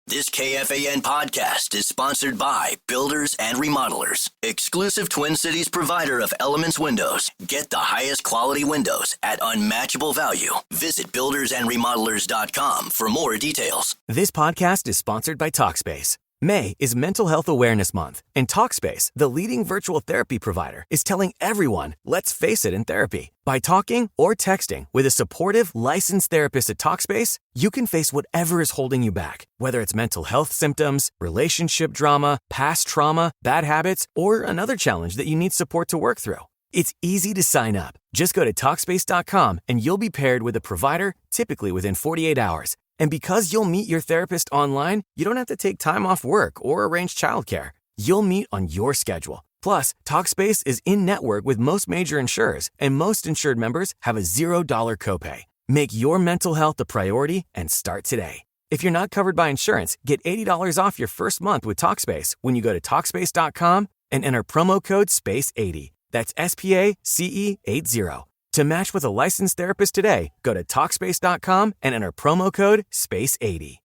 This KFAN podcast is sponsored by Builders and Remodelers, exclusive Twin Cities provider of Elements Windows. Get the highest quality windows at unmatchable value. Visit buildersandremodelers.com for more details. This podcast is sponsored by Talkspace. May is Mental Health Awareness Month, and Talkspace, the leading virtual therapy provider, is telling everyone, let's face it in therapy. By talking or texting with a supportive, licensed therapist at Talkspace, you can face whatever is holding you back, whether it's mental health symptoms, relationship drama, past trauma, bad habits, or another challenge that you need support to work through. It's easy to sign up. Just go to Talkspace.com and you'll be paired with a provider, typically within 48 hours. And because you'll meet your therapist online, you don't have to take time off work or arrange childcare. You'll meet on your schedule. Plus, Talkspace is in-network with most major insurers, and most insured members have a $0 copay. Make your mental health a priority and start today. If you're not covered by insurance, get $80 off your first month with Talkspace when you go to Talkspace.com and enter promo code SPACE80. That's SPACE80. To match with a licensed therapist today, go to Talkspace.com and enter promo code SPACE80.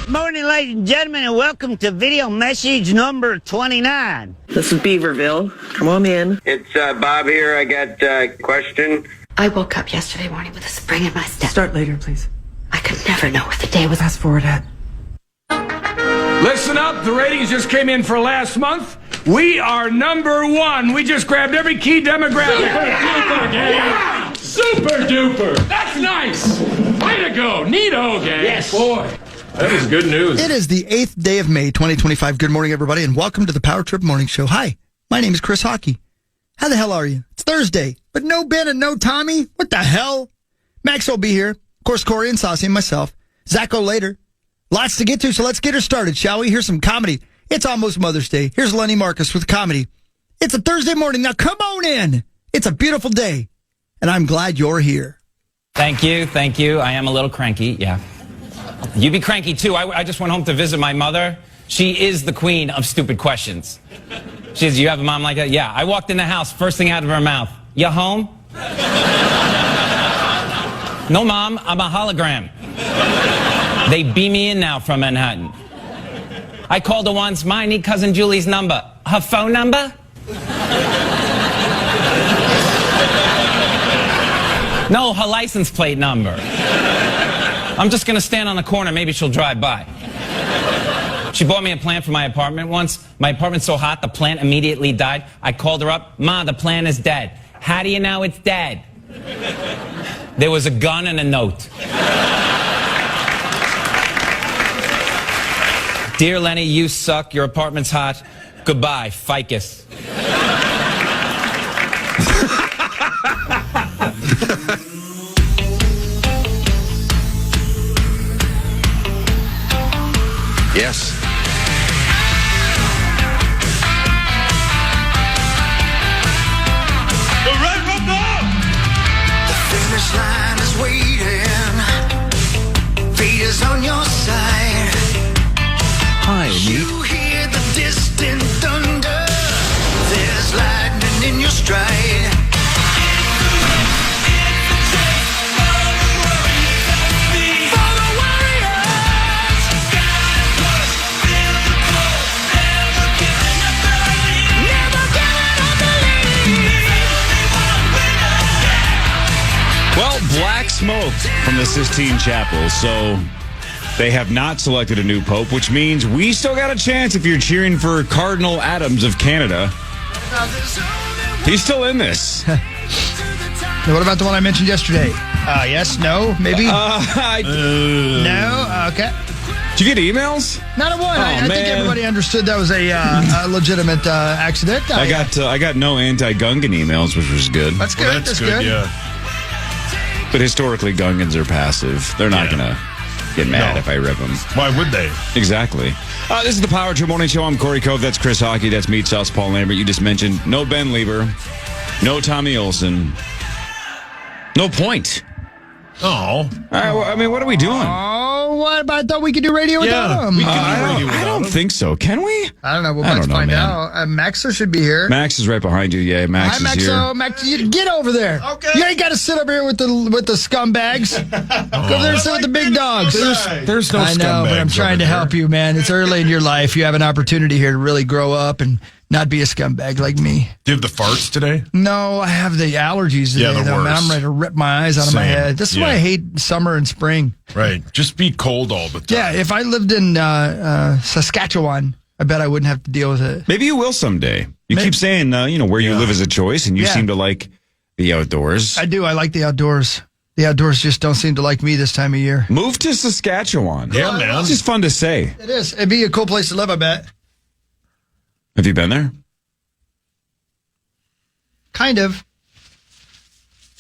Morning, ladies and gentlemen, and welcome to video message number 29. This is Beaverville. Come on in. It's Bob here. I got a question. I woke up yesterday morning with a spring in my step. Start later, please. I could never know what the day was. Fast forward ahead. Listen up, the ratings just came in for last month. We are number one. We just grabbed every key demographic. Yeah. Super duper. That's nice. Way to go. Neato, gang. Yes. Boy, that is good news. It is the 8th day of May, 2025. Good morning, everybody, and welcome to the Power Trip Morning Show. Hi, my name is Chris Hockey. How the hell are you? It's Thursday, but no Ben and no Tommy. What the hell? Max will be here. Of course, Corey and Saucy and myself. Zacho later. Lots to get to, so let's get her started, shall we? Here's some comedy. It's almost Mother's Day. Here's Lenny Marcus with comedy. It's a Thursday morning. Now come on in. It's a beautiful day, and I'm glad you're here. Thank you. Thank you. I am a little cranky, yeah. You be cranky, too. I just went home to visit my mother. She is the queen of stupid questions. She says, you have a mom like that? Yeah. I walked in the house, first thing out of her mouth. You home? No, Mom. I'm a hologram. They beam me in now from Manhattan. I called her once. Ma, I need Cousin Julie's number. Her phone number? No, her license plate number. I'm just going to stand on the corner. Maybe she'll drive by. She bought me a plant for my apartment once. My apartment's so hot, the plant immediately died. I called her up. Ma, the plant is dead. How do you know it's dead? There was a gun and a note. Dear Lenny, you suck. Your apartment's hot. Goodbye, ficus. Yes. The red football. The finish line is waiting. Fate is on your side. Hi, You hear the distant thunder. There's lightning in your stride. For the warriors. Never giving up the lead. Well, black smoke from the Sistine Chapel, so they have not selected a new pope, which means we still got a chance if you're cheering for Cardinal Adams of Canada. He's still in this. Now, what about the one I mentioned yesterday? Yes, no, maybe? No, okay. Did you get emails? Not a one. I think man. everybody understood that was a legitimate accident. I got no anti-Gungan emails, which was good. That's good. Well, that's good, yeah. But historically, Gungans are passive. They're not going to get mad if I rip them. Why would they? Exactly. This is the Power Trip Morning Show. I'm Corey Cove. That's Chris Hockey. That's Meat Sauce Paul Lambert. You just mentioned no Ben Lieber, no Tommy Olson, no point. Oh. All right, well, I mean, what are we doing? Oh, what? But I thought we could do radio without him. I don't think so. Can we? I don't know. We'll I don't know, find man. out. Maxo should be here. Max is right behind you. Yeah, Max Hi, is here. Maxo. Max, you get over there. Okay. You ain't got to sit up here with the scumbags. Go there and sit with the big dogs. There's no I know, but I'm trying to help you, man. It's early in your life. You have an opportunity here to really grow up and not be a scumbag like me. Do you have the farts today? No, I have the allergies today, the though, man. worst. I'm ready to rip my eyes out of my head. This is why I hate summer and spring. Right. Just be cold all the time. Yeah, if I lived in Saskatchewan, I bet I wouldn't have to deal with it. Maybe you will someday. You keep saying, where you live is a choice, and you seem to like the outdoors. I do. I like the outdoors. The outdoors just don't seem to like me this time of year. Move to Saskatchewan. Yeah, man. It's just fun to say. It is. It'd be a cool place to live, I bet. Have you been there? Kind of.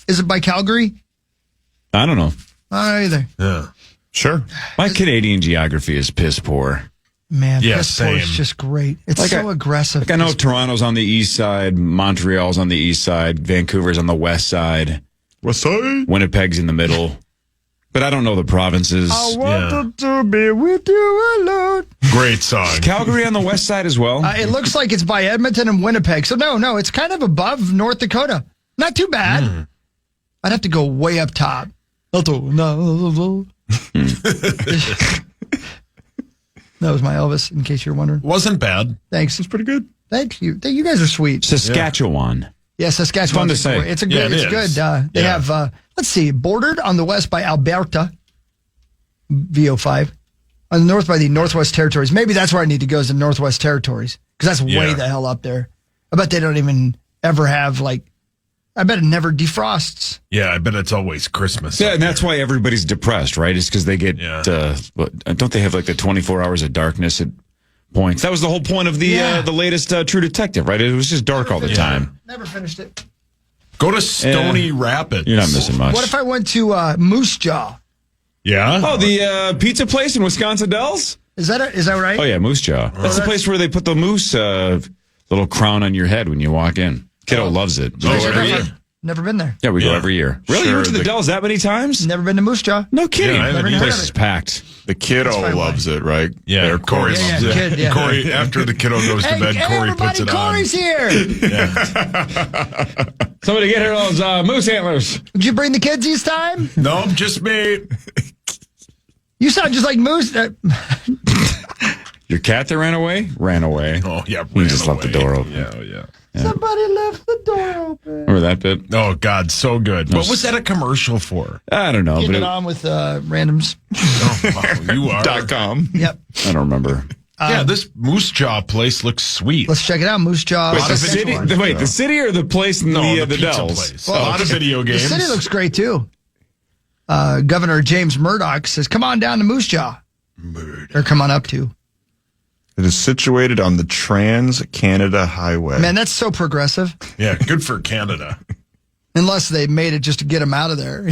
Is it by Calgary? I don't know. I don't know either. Yeah. Sure. My Canadian geography is piss poor. Man, Yeah, piss poor is same. just great. It's so aggressive. I know Toronto's on the east side, Montreal's on the east side, Vancouver's on the west side. West side? Winnipeg's in the middle. But I don't know the provinces. I wanted to be with you alone. Great song. Is Calgary on the west side as well? It looks like it's by Edmonton and Winnipeg. So no, it's kind of above North Dakota. Not too bad. I'd have to go way up top. That was my Elvis, in case you're wondering. Wasn't bad. Thanks. It's pretty good. Thank you. You guys are sweet. Saskatchewan. Yeah, Saskatchewan. Fun to say. It's a good. Yeah, it's is. good. They have. Let's see. Bordered on the west by Alberta, VO5. On the north by the Northwest Territories. Maybe that's where I need to go, is the Northwest Territories, because that's way the hell up there. I bet they don't even ever have I bet it never defrosts. Yeah, I bet it's always Christmas. Yeah, and that's why everybody's depressed, right? It's because they get, don't they have the 24 hours of darkness at points? That was the whole point of the latest True Detective, right? It was just dark all the time. Never finished it. Go to Stony Rapids. You're not missing much. What if I went to Moose Jaw? Yeah. Oh, the pizza place in Wisconsin Dells? Is that right? Oh, yeah, Moose Jaw. That's the place where they put the moose little crown on your head when you walk in. Kiddo loves it. We go every year. Never been there. Yeah, we go every year. Really? You went to the Dells that many times? Never been to Moose Jaw. No kidding. Yeah, the place is packed. The kiddo loves it, right? Yeah, Corey loves it. Kid, yeah. Corey, after the kiddo goes to bed, Corey puts it Corey's on. here. Somebody get her those moose antlers. Did you bring the kids this time? No, just me. You sound just like Moose. Your cat that ran away? Ran away. Oh, yeah. You just left the door open. Yeah. Somebody left the door open. Remember that bit? Oh, God, so good. What was that a commercial for? I don't know. Getting But it on with randoms. Oh, wow, you are. .com. Yep. I don't remember. Yeah, this Moose Jaw place looks sweet. Let's check it out. Moose Jaw. Wait, the city or the place in the pizza Dells? place. A lot of video games. The city looks great, too. Governor James Murdoch says, come on down to Moose Jaw. Or come on up to. It is situated on the Trans-Canada Highway. Man, that's so progressive. Yeah, good for Canada. Unless they made it just to get him out of there.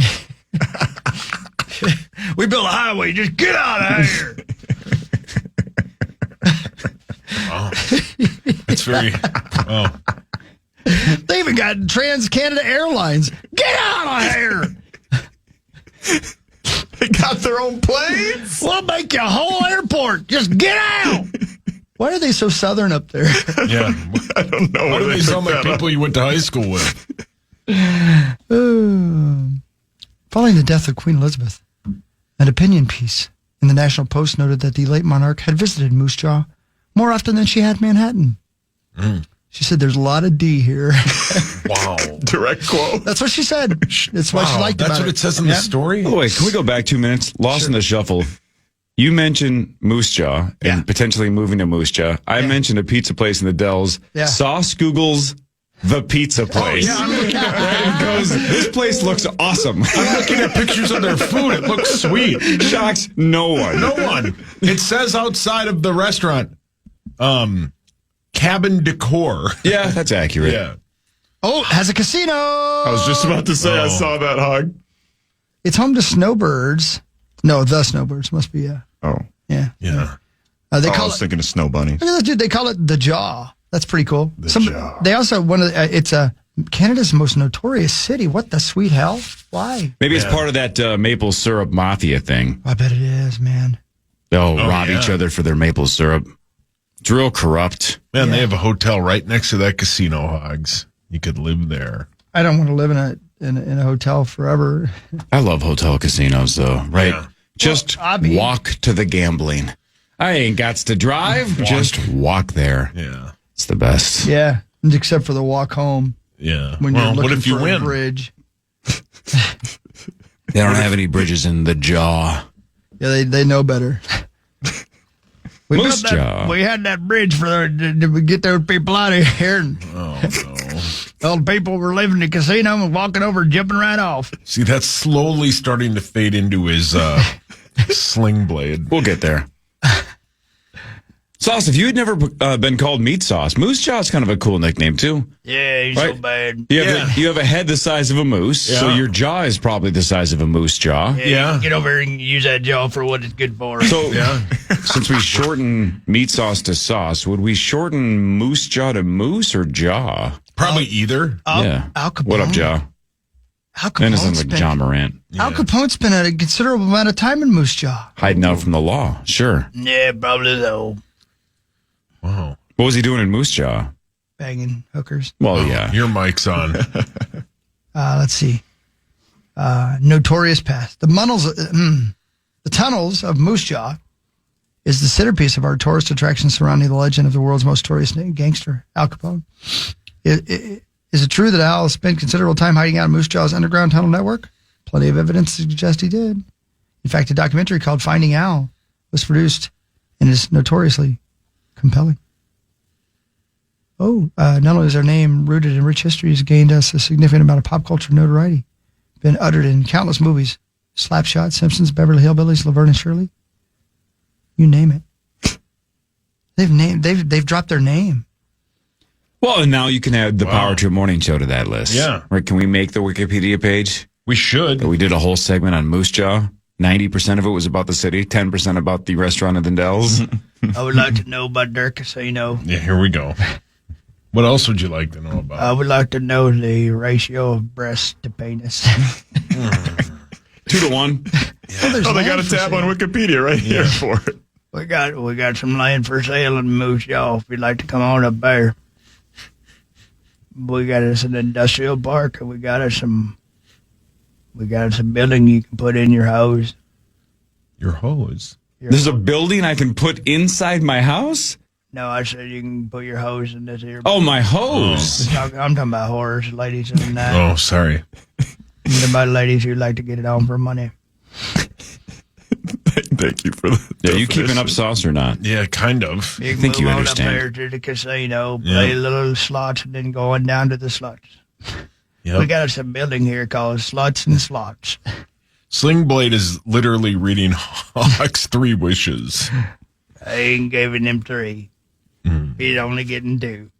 We built a highway. Just get out of here. Oh, that's very. Oh, They even got Trans-Canada Airlines. Get out of here. They got their own planes? We'll make you a whole airport. Just get out. Why are they so southern up there? yeah. I don't know. Why do they sound like people you went to high school with? Following the death of Queen Elizabeth, an opinion piece in the National Post noted that the late monarch had visited Moose Jaw more often than she had Manhattan. She said, there's a lot of D here. Wow. Direct quote. That's what she said. That's what she liked That's about what it says in the story? Oh, wait, can we go back 2 minutes? Lost in the shuffle. You mentioned Moose Jaw and potentially moving to Moose Jaw. I mentioned a pizza place in the Dells. Yeah. Sauce Google's The Pizza Place. Oh, yeah, I'm looking at Right? It goes, this place looks awesome. I'm looking at pictures of their food. It looks sweet. Shocks no one. No one. It says outside of the restaurant, cabin decor. Yeah, that's accurate. Yeah. Oh, has a casino. I was just about to say, I saw that, Hog. It's home to snowbirds. No, the snowbirds must be, Oh. yeah. Yeah. They I call was it, thinking of snow bunnies. look at that, dude, they call it the Jaw. That's pretty cool. Jaw. They also, it's a Canada's most notorious city. What the sweet hell? Why? Maybe it's part of that maple syrup mafia thing. I bet it is, man. They'll rob each other for their maple syrup. It's real corrupt. Man, they have a hotel right next to that casino, Hogs. You could live there. I don't want to live in a hotel forever. I love hotel casinos, though, right? Yeah. Just walk to the gambling. I ain't got to drive. Just walk there. Yeah. It's the best. Yeah, except for the walk home. Yeah. When you're looking what if you for win? a bridge. They don't have any bridges in the jaw. Yeah, they know better. Moose Jaw. We had that bridge to get those people out of here. And all the people were leaving the casino and walking over and jumping right off. See, that's slowly starting to fade into his sling blade. We'll get there. Sauce, if you had never been called Meat Sauce, Moose Jaw is kind of a cool nickname, too. Yeah, he's right? so bad. You have a head the size of a moose, so your jaw is probably the size of a moose jaw. Yeah. Get over here and use that jaw for what it's good for. So, since we shorten Meat Sauce to sauce, would we shorten Moose Jaw to moose or jaw? Probably either. Yeah. Al Capone. What up, Jaw? Al And it's like John Morant. Al Capone spent a considerable amount of time in Moose Jaw. Hiding out from the law, sure. Yeah, probably so. Wow. What was he doing in Moose Jaw? Banging hookers. Well, yeah. Your mic's on. Let's see. Notorious past. The tunnels of Moose Jaw is the centerpiece of our tourist attraction surrounding the legend of the world's most notorious gangster, Al Capone. Is it true that Al spent considerable time hiding out in Moose Jaw's underground tunnel network? Plenty of evidence to suggest he did. In fact, a documentary called Finding Al was produced and is notoriously compelling. Not only is their name rooted in rich history, it's gained us a significant amount of pop culture notoriety. Been uttered in countless movies. Slapshot, Simpsons, Beverly Hillbillies, Laverne and Shirley. You name it. They've dropped their name. Well, and now you can add the Power Trip Morning Show to that list. Yeah. Right? Can we make the Wikipedia page? We should. We did a whole segment on Moose Jaw. 90% of it was about the city, 10% about the restaurant at the Dells. I would like to know about their casino. Yeah, here we go. What else would you like to know about? I would like to know the ratio of breast to penis. 2 to 1. Yeah. They got a tab on Wikipedia right here for it. We got some land for sale in Moose Jaw if you'd like to come on up there. We got us an industrial park, and we got us some building you can put in your house. Your hose? There's a building I can put inside my house? No, I said you can put your hose in this here. Oh, my hose. I'm talking about horrors, ladies, and that. Oh, sorry. I'm talking about ladies who like to get it on for money. Thank you for that. Yeah, you keeping up, Sauce, or not? Yeah, kind of. You think you understand. Up there to the casino, play little slots, and then go on down to the slots. Yep. We got some building here called Sluts and Slots. Sling Blade is literally reading Hawk's 3 wishes. I ain't giving him 3. He's only getting 2.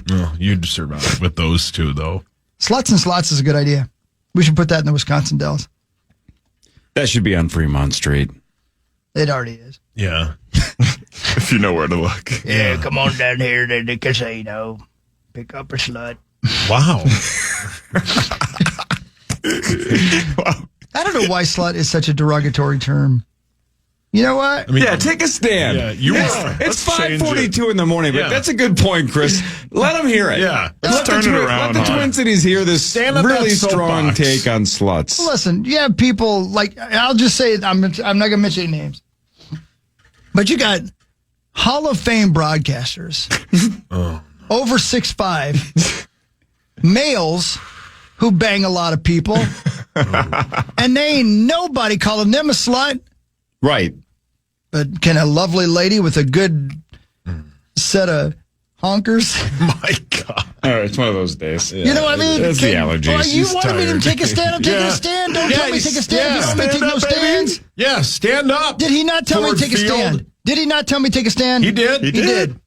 Well, you'd survive with those 2, though. Sluts and Slots is a good idea. We should put that in the Wisconsin Dells. That should be on Fremont Street. It already is. Yeah. If you know where to look. Yeah, come on down here to the casino. Pick up a slut. Wow. I don't know why slut is such a derogatory term. You know what? I mean, take a stand. Yeah, it's 5:42 in the morning, but that's a good point, Chris. Let them hear it. Yeah. Let's turn it around. Let the Twin Cities hear this really strong take on sluts. Listen, you have people like, I'll just say, I'm not going to mention any names, but you got Hall of Fame broadcasters, over 6'5", males who bang a lot of people, and they ain't nobody calling them a slut. Right. But can a lovely lady with a good set of honkers? My God. All right, it's one of those days. You know what I mean? It's the allergies. Well, you wanted me to take a stand. I'm taking a stand. Don't tell me to take a stand. You want me to take no stands? Yeah, stand up. Did he not tell me to take a stand? Did he not tell me to take a stand? He did. He did.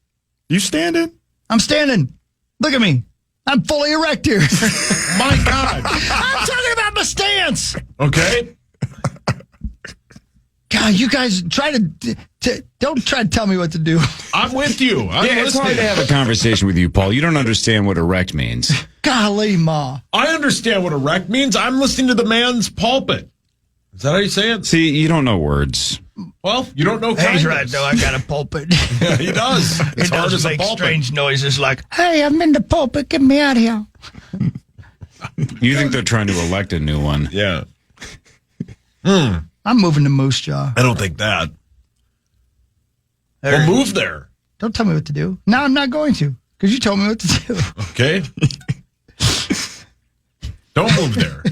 You standing? I'm standing. Look at me. I'm fully erect here. My God. I'm talking about my stance. Okay. God, you guys try to Don't try to tell me what to do. I'm with you. It's hard to have a conversation with you, Paul. You don't understand what erect means. Golly, Ma. I understand what erect means. I'm listening to the man's pulpit. Is that how you say it? See, you don't know words. Well, you don't know kindness. He's right, though. I got a pulpit. Yeah, he does. It's He hard does as a make pulpit. strange noises like, hey, I'm in the pulpit. Get me out of here. You think they're trying to elect a new one. Yeah. I'm moving to Moose Jaw. I don't think that. Well, move there. Don't tell me what to do. No, I'm not going to, because you told me what to do. Okay. Don't move there.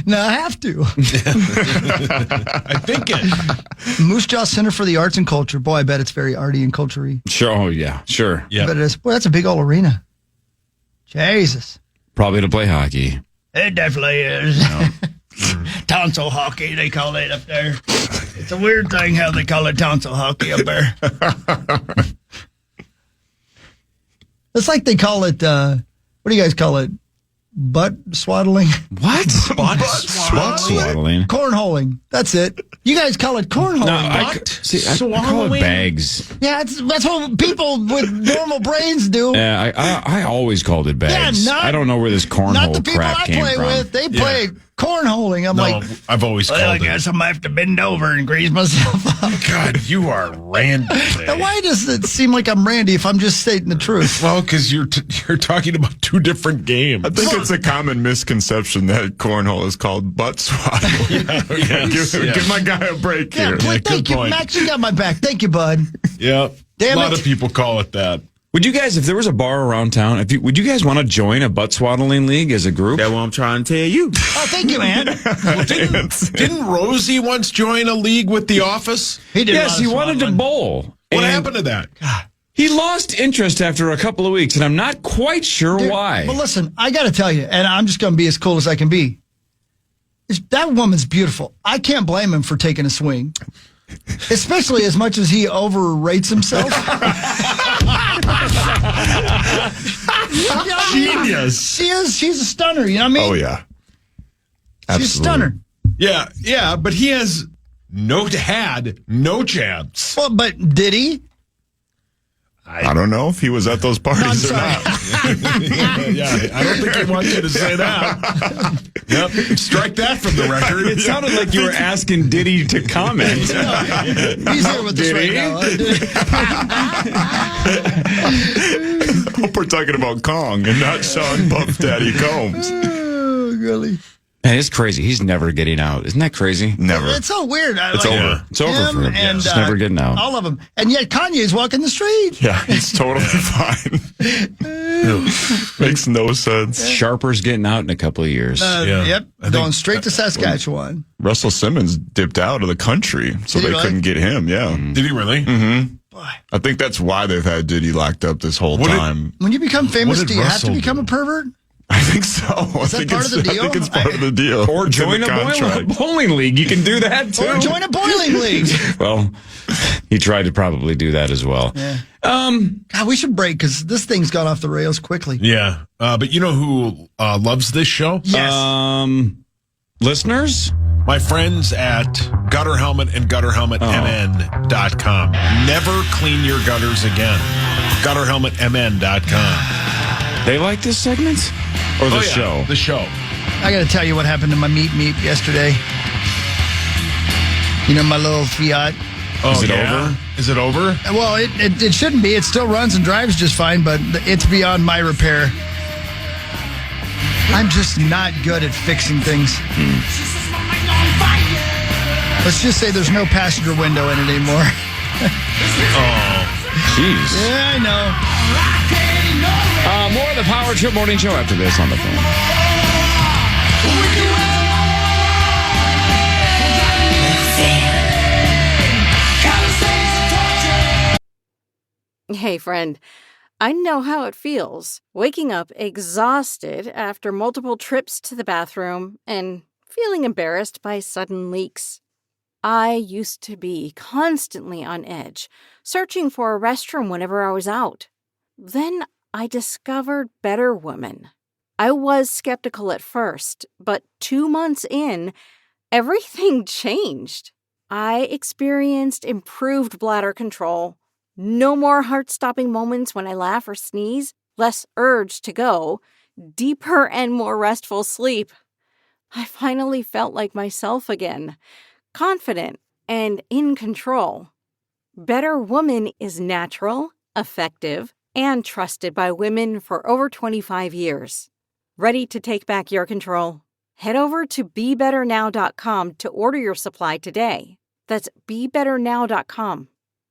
No, I have to. I think it. Moose Jaw Center for the Arts and Culture. Boy, I bet it's very arty and culture-y. Sure. Oh, yeah. Sure. I bet it is. Boy, that's a big old arena. Jesus. Probably to play hockey. It definitely is. Tonsil hockey, they call it up there. It's a weird thing how they call it tonsil hockey up there. It's like they call it, what do you guys call it? Butt swaddling? What? Butt swaddling. Cornholing. That's it. You guys call it cornholing. No, I call it bags. Yeah, that's what people with normal brains do. Yeah, I always called it bags. Yeah, I don't know where this Not cornhole the people crap I came play from. with. They play cornholing. I'm like, I've always Well, I called it. guess I'm going to have to bend over and grease myself up. God, you are Randy. now why does it seem like I'm Randy if I'm just stating the truth? Well, because you're talking about two different games. I think it's a common misconception that cornhole is called butt swaddling. Give my guy a break Yeah, here. thank good you, point. Max. You got my back. Thank you, bud. Yeah, Damn a lot it. of people call it that. Would you guys, if there was a bar around town, would you guys want to join a butt swaddling league as a group? That's what I'm trying to tell you. Oh, thank you, man. Well, didn't Rosie once join a league with The Office? He did. Yes, he wanted to bowl. What And happened to that? He lost interest after a couple of weeks, and I'm not quite sure why. Well, listen, I got to tell you, and I'm just going to be as cool as I can be. That woman's beautiful. I can't blame him for taking a swing, especially as much as he overrates himself. Genius. She's a stunner. You know what I mean? Oh, yeah. She's a stunner. Yeah, but he had no chance. Well, but did he? I don't know if he was at those parties or not. Yeah, I don't think he wants you to say that. Yep, strike that from the record. It sounded like you were asking Diddy to comment. He's here with us right now. I hope we're talking about Kong and not Sean Puff Daddy Combs. Oh, really? Man, it's crazy. He's never getting out. Isn't that crazy? Never. It's so weird. It's over. It's over for him. And, He's never getting out. All of them. And yet Kanye's walking the street. Yeah, it's totally fine. Makes no sense. Sharper's getting out in a couple of years. Yep. Going straight to Saskatchewan. Russell Simmons dipped out of the country, so Did he they really? couldn't get him. Yeah. Did he really? Mm-hmm. I think that's why they've had Diddy locked up this whole time. When you become famous, What did do you have to Russell become do? a pervert? I think so. Is that part of the deal? I think it's part of the deal. Or It's in join the a contract. bowling league. You can do that, too. Or join a boiling league. Well, he tried to probably do that as well. Yeah. God, we should break because this thing's gone off the rails quickly. Yeah, but you know who loves this show? Yes. Listeners? My friends at Gutter Helmet and GutterHelmetMN.com. Never clean your gutters again. GutterHelmetMN.com. They like this segment? Or the show? The show. I got to tell you what happened to my meat yesterday. You know, my little Fiat. Is it over? Is it over? Well, it shouldn't be. It still runs and drives just fine, but it's beyond my repair. I'm just not good at fixing things. Let's just say there's no passenger window in it anymore. Jeez. Yeah, I know. More of the Power Trip Morning Show after this on the phone. Hey, friend. I know how it feels, waking up exhausted after multiple trips to the bathroom and feeling embarrassed by sudden leaks. I used to be constantly on edge, searching for a restroom whenever I was out. Then I discovered Better Woman. I was skeptical at first, but 2 months in, everything changed. I experienced improved bladder control, no more heart-stopping moments when I laugh or sneeze, less urge to go, deeper and more restful sleep. I finally felt like myself again, confident and in control. Better Woman is natural, effective, and trusted by women for over 25 years. Ready to take back your control? Head over to BeBetterNow.com to order your supply today. That's BeBetterNow.com.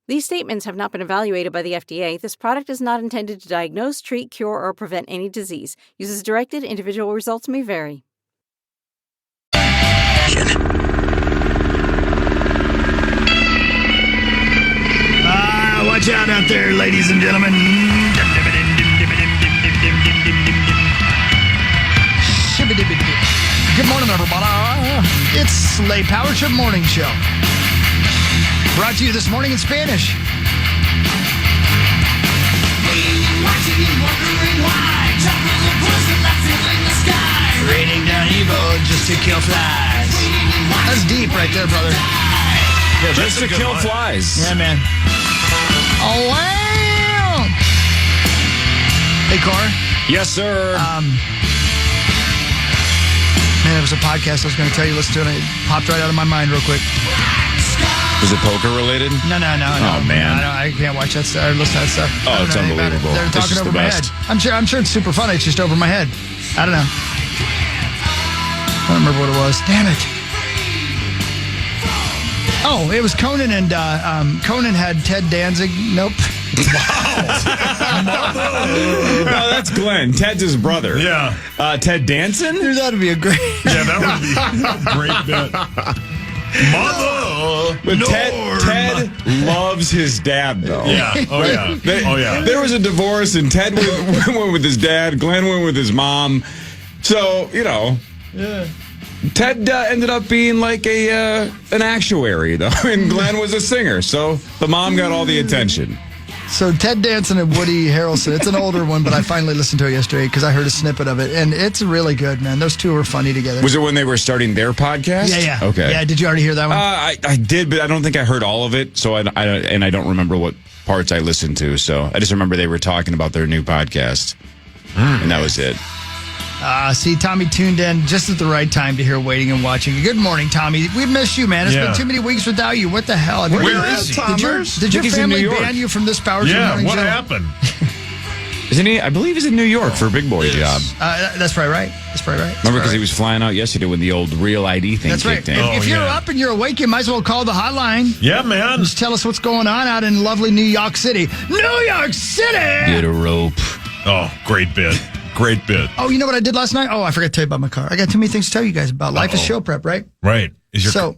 These statements have not been evaluated by the FDA. This product is not intended to diagnose, treat, cure, or prevent any disease. Uses directed, individual results may vary. Watch out out there, ladies and gentlemen. Good morning, everybody. It's the Power Trip Morning Show. Brought to you this morning in Spanish. Raining down evil just to kill flies. That's deep right there, brother. Yeah, just to kill flies. Yeah, man. Oh, wow. Hey, Car. Yes, sir. Man, it was a podcast I was going to tell you, listen to it, and it popped right out of my mind real quick. Was it poker related? No. Oh, man. I can't watch that stuff or listen to that stuff. Oh, it's unbelievable. They're talking over my head. I'm sure it's super funny. It's just over my head. I don't know. I don't remember what it was. Damn it. Oh, it was Conan, and Conan had Ted Danzig. Nope. Wow. No, that's Glenn. Ted's his brother. Yeah. Ted Danson? Dude, that would be a great... Yeah, that would be a great bit. Mother! But Ted loves his dad, though. Yeah. Oh, yeah. There was a divorce, and Ted went with his dad. Glenn went with his mom. So, Yeah. Ted ended up being like an actuary, though, and Glenn was a singer. So the mom got all the attention. So Ted Danson and Woody Harrelson, it's an older one, but I finally listened to it yesterday because I heard a snippet of it, and it's really good, man. Those two were funny together. Was it when they were starting their podcast? Yeah. Okay. Yeah, did you already hear that one? I did, but I don't think I heard all of it, so I don't remember what parts I listened to. So I just remember they were talking about their new podcast, and that was it. See, Tommy tuned in just at the right time to hear Waiting and Watching. Good morning, Tommy. We missed you, man. It's been too many weeks without you. What the hell? Where is he? Did your family ban you from this Power Trip Morning what show? happened? Isn't he? I believe he's in New York for a big boy job. That's probably right. Remember, because he was flying out yesterday when the old Real ID thing kicked in. If you're up and you're awake, you might as well call the hotline. Yeah, man. Just tell us what's going on out in lovely New York City. New York City! Get a rope. Oh, great bit. Great bit. Oh, you know what I did last night? Oh, I forgot to tell you about my car. I got too many things to tell you guys about. Life is show prep, right? Right.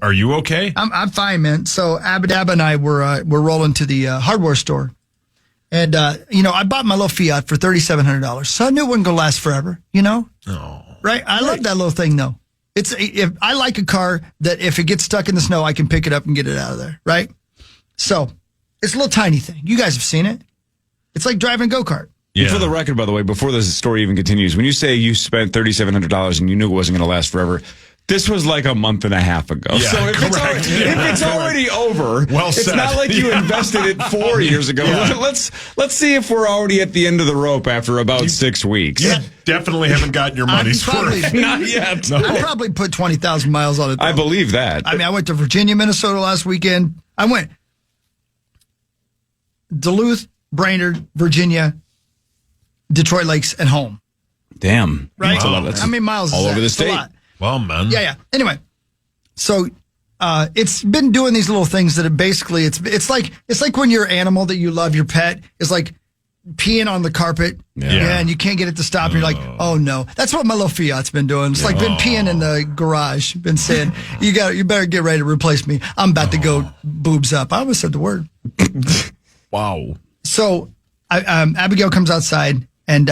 Are you okay? I'm fine, man. So Abadab and I were rolling to the hardware store. And, I bought my little Fiat for $3,700. So I knew it wouldn't go last forever, Oh. Right? I love that little thing, though. If I like a car that if it gets stuck in the snow, I can pick it up and get it out of there, right? So it's a little tiny thing. You guys have seen it. It's like driving a go-kart. Yeah. For the record, by the way, before this story even continues, when you say you spent $3,700 and you knew it wasn't going to last forever, this was like a month and a half ago. Yeah, so if it's already over, it's not like you invested it 4 years ago. Yeah. Let's see if we're already at the end of the rope after about 6 weeks. You definitely haven't gotten your money's worth. Not yet. No. I probably put 20,000 miles on it, though. I believe that. I mean, I went to Virginia, Minnesota last weekend. I went Duluth, Brainerd, Virginia, Detroit Lakes, and home. Damn. Right? Wow. How many miles all is that? over the It's state. a lot. Well, man. Yeah. Anyway, so it's been doing these little things that it's like when your animal that you love, your pet, is like peeing on the carpet. Yeah. And you can't get it to stop. And you're like, oh no. That's what my little Fiat's been doing. It's like been peeing in the garage. Been saying, you better get ready to replace me. I'm about to go boobs up. I almost said the word. Wow. So Abigail comes outside. And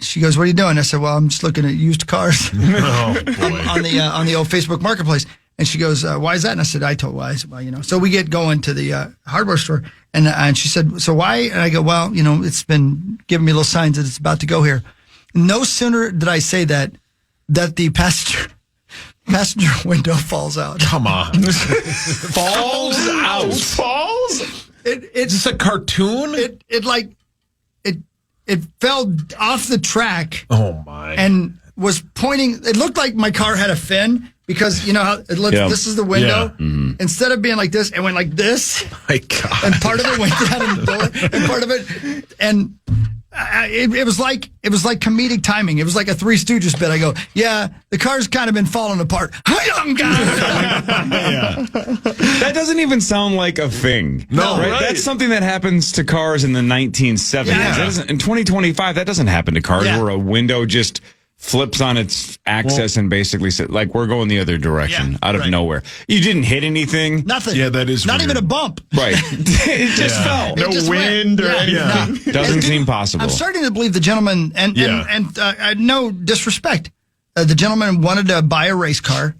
she goes, "What are you doing?" I said, "Well, I'm just looking at used cars on the old Facebook Marketplace." And she goes, "Why is that?" And I said, "I told why." I said, "Well, So we get going to the hardware store, and she said, "So why?" And I go, "Well, it's been giving me little signs that it's about to go here." No sooner did I say that the passenger passenger window falls out. Come on. Falls out. Falls? It's Is this a cartoon? It fell off the track. Oh, my. And was pointing. It looked like my car had a fin because, you know how it looks. Yeah. This is the window. Yeah. Mm-hmm. Instead of being like this, it went like this. My God. And part of it went down in the door, and part of it, and it was like comedic timing. It was like a Three Stooges bit. I go, yeah, the car's kind of been falling apart. Yeah. That doesn't even sound like a thing. No, right. That's something that happens to cars in the 1970s. Yeah. That doesn't, in 2025, that doesn't happen to cars where a window just flips on its axis and basically like we're going the other direction out of nowhere. You didn't hit anything. Nothing. Yeah, that is not weird. even a bump. Right. It just fell. No wind or anything. No. Doesn't seem possible. I'm starting to believe the gentleman, and no disrespect, the gentleman wanted to buy a race car,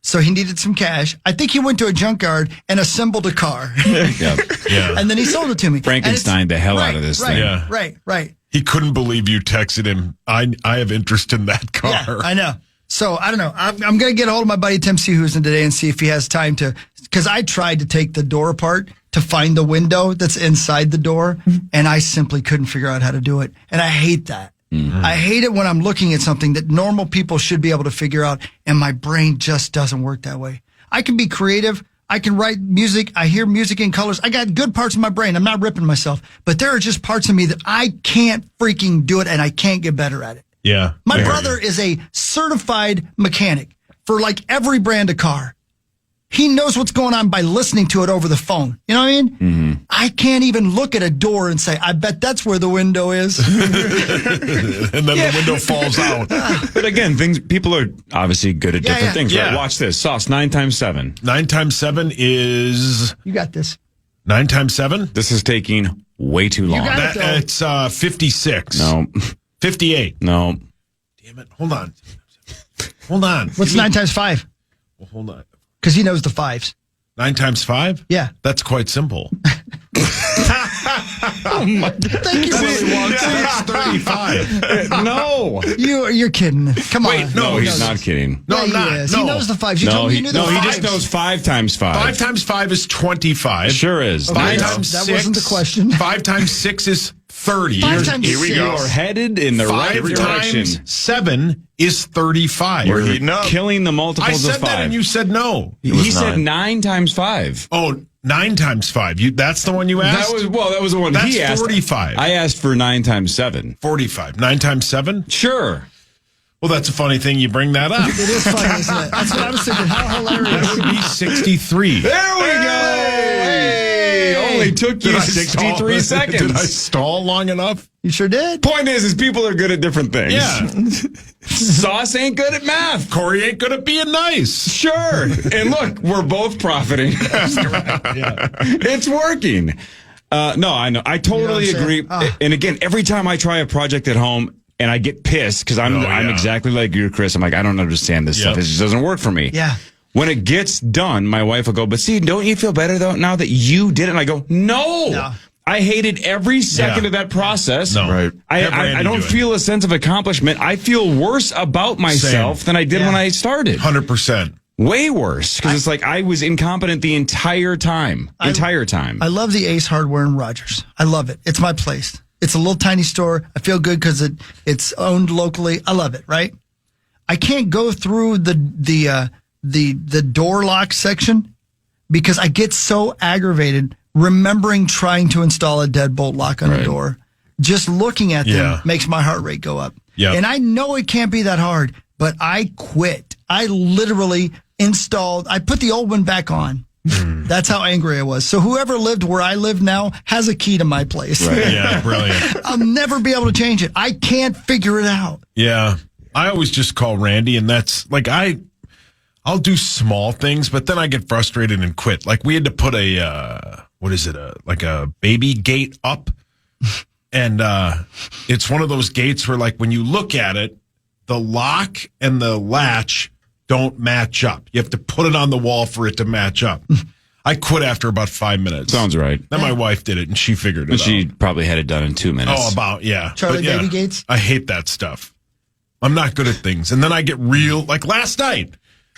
so he needed some cash. I think he went to a junkyard and assembled a car. Yeah. And then he sold it to me. Frankenstein the hell out of this thing. Yeah. Right. He couldn't believe you texted him, I have interest in that car. Yeah, I know. So, I don't know. I'm going to get a hold of my buddy Tim C. who's in today and see if he has time to, because I tried to take the door apart to find the window that's inside the door, and I simply couldn't figure out how to do it. And I hate that. Mm-hmm. I hate it when I'm looking at something that normal people should be able to figure out, and my brain just doesn't work that way. I can be creative. I can write music. I hear music in colors. I got good parts of my brain. I'm not ripping myself. But there are just parts of me that I can't freaking do it, and I can't get better at it. Yeah. My brother is a certified mechanic for like every brand of car. He knows what's going on by listening to it over the phone. You know what I mean? Mm-hmm. I can't even look at a door and say, I bet that's where the window is. And then the window falls out. But again, people are obviously good at different things, right? Yeah. Watch this. Sauce, 9 times 7. 9 times 7 is... You got this. 9 times 7? This is taking way too long. It's 56. No. 58. No. Damn it. Hold on. What's 9 times 5? Well, hold on. Because he knows the fives. 9 times 5? Yeah. That's quite simple. Oh my God. Thank you, Willy Wonka. That's 35. No. You're kidding. Come on. Wait, No, he's not kidding. No, I'm he not. is. No. He knows the fives. You told me you knew the he fives. just knows 5 times 5. 5 times 5 is 25. Sure is. 5 times That 6. wasn't the question. 5 times 6 is 30. 5 times Here we 6. go. You're headed in the right 5 direction. times 7 is 35. We're heating up. Killing the multiples I of said 5. that and you said no. He said 9 times 5. Oh, 9 times 5. That's the one you asked? That was the one That's he asked. 45. I asked for 9 times 7. 45. 9 times 7? Sure. Well, that's a funny thing you bring that up. It is funny, isn't it? That's what I was thinking. How hilarious. That would be 63. There we go. Hey, only took you 63 seconds. Did I stall long enough? You sure did. Point is people are good at different things. Yeah. Sauce ain't good at math. Corey ain't good at being nice. Sure. And look, we're both profiting. It's working. No, I know. I totally agree. And again, every time I try a project at home and I get pissed because I'm exactly like you, Chris. I'm like, I don't understand this stuff. It just doesn't work for me. Yeah. When it gets done, my wife will go, but see, don't you feel better though now that you did it? And I go, no. I hated every second of that process. No. Right. I don't feel a sense of accomplishment. I feel worse about myself than I did when I started. 100%. Way worse, because it's like I was incompetent the entire time. I love the Ace Hardware in Rogers. I love it. It's my place. It's a little tiny store. I feel good because it's owned locally. I love it, right? I can't go through the door lock section because I get so aggravated remembering trying to install a deadbolt lock on a door. Just looking at them makes my heart rate go up. Yeah. And I know it can't be that hard, but I quit. I literally I put the old one back on. That's how angry I was. So whoever lived where I live now has a key to my place. Right. Yeah, brilliant. I'll never be able to change it. I can't figure it out. Yeah. I always just call Randy, and that's like I'll do small things, but then I get frustrated and quit. Like we had to put a baby gate up. And it's one of those gates where like when you look at it, the lock and the latch don't match up. You have to put it on the wall for it to match up. I quit after about 5 minutes. Sounds right. Then my wife did it, and she figured it out. She probably had it done in 2 minutes. Oh, Charlie Baby Gates? I hate that stuff. I'm not good at things. And then I get real, like last night,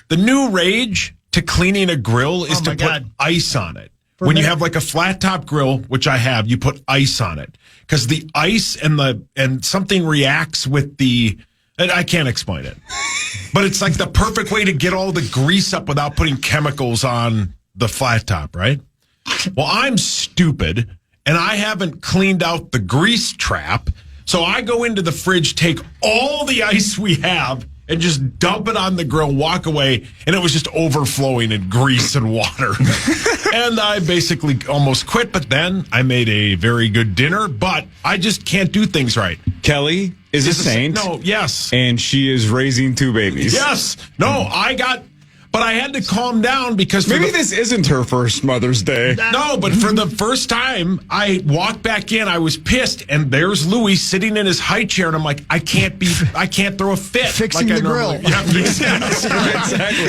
The new rage to cleaning a grill is to put ice on it. When you have like a flat top grill, which I have, you put ice on it because the ice and something reacts with the. And I can't explain it, but it's like the perfect way to get all the grease up without putting chemicals on the flat top, right? Well, I'm stupid and I haven't cleaned out the grease trap. So I go into the fridge, take all the ice we have and just dump it on the grill, walk away. And it was just overflowing in grease and water. And I basically almost quit. But then I made a very good dinner, but I just can't do things right. Kelly is a saint. No, yes. And she is raising 2 babies. Yes. No, but I had to calm down because maybe this isn't her first Mother's Day. No, but for the first time, I walked back in. I was pissed, and there's Louis sitting in his high chair, and I'm like, I can't throw a fit. Fixing like the grill. Exactly.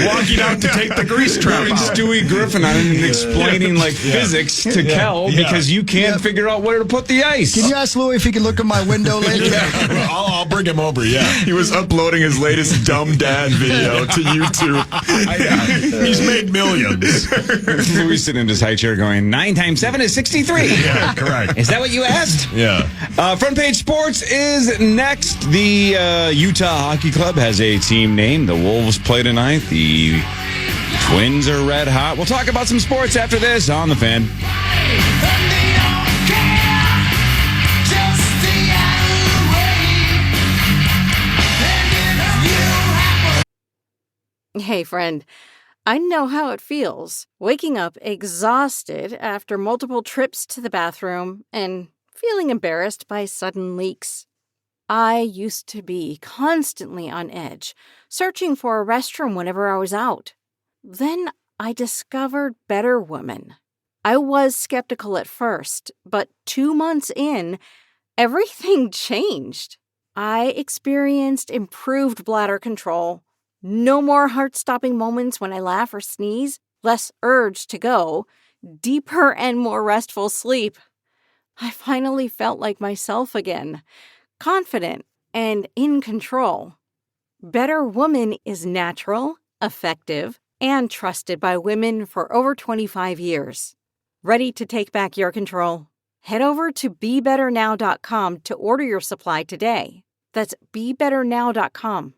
Walking out to take the grease trap out. Stewie Griffin on and explaining physics to Kel because you can't figure out where to put the ice. Can you ask Louis if he can look at my window later? Well, I'll bring him over. Yeah, he was uploading his latest dumb dad video to YouTube. He's made millions. Louis sitting in his high chair going, 9 times 7 is 63. Yeah, correct. Is that what you asked? Yeah. Front Page Sports is next. The Utah Hockey Club has a team name. The Wolves play tonight. The Twins are red hot. We'll talk about some sports after this on The Fan. Hey, friend. I know how it feels, waking up exhausted after multiple trips to the bathroom and feeling embarrassed by sudden leaks. I used to be constantly on edge, searching for a restroom whenever I was out. Then I discovered Better Woman. I was skeptical at first, but 2 months in, everything changed. I experienced improved bladder control. No more heart-stopping moments when I laugh or sneeze, less urge to go, deeper and more restful sleep. I finally felt like myself again, confident and in control. Better Woman is natural, effective, and trusted by women for over 25 years. Ready to take back your control? Head over to BeBetterNow.com to order your supply today. That's BeBetterNow.com.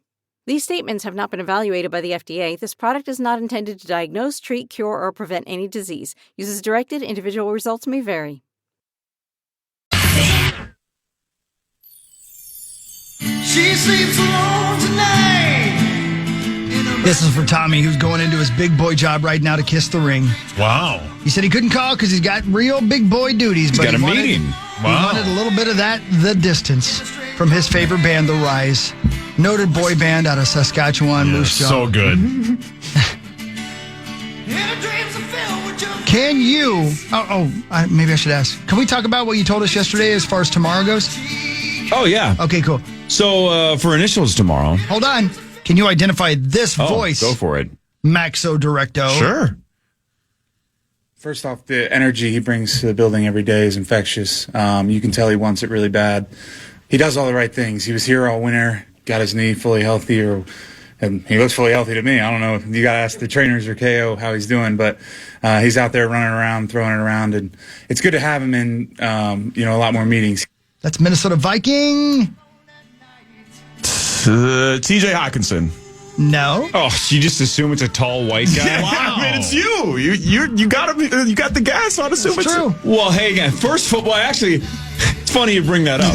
These statements have not been evaluated by the FDA. This product is not intended to diagnose, treat, cure, or prevent any disease. Use as directed. Individual results may vary. She sleeps alone tonight. This is for Tommy, who's going into his big boy job right now to kiss the ring. Wow. He said he couldn't call because he's got real big boy duties. He's got a meeting. He wanted a little bit of that, The Distance, from his favorite band, The Rise. Noted boy band out of Saskatchewan, Moose Jaw. So good. Can you... maybe I should ask. Can we talk about what you told us yesterday as far as tomorrow goes? Oh, yeah. Okay, cool. So, for initials tomorrow... Hold on. Can you identify this voice? Go for it. Maxo Directo. Sure. First off, the energy he brings to the building every day is infectious. You can tell he wants it really bad. He does all the right things. He was here all winter, got his knee fully healthy, and he looks fully healthy to me. I don't know if you got to ask the trainers or KO how he's doing, but he's out there running around, throwing it around, and it's good to have him in, a lot more meetings. That's Minnesota Viking. TJ Hawkinson. No. Oh, you just assume it's a tall white guy? Yeah, wow. I mean, it's you. You got the gas, so I'd assume it's true. Well, hey, again, first football, actually, it's funny you bring that up.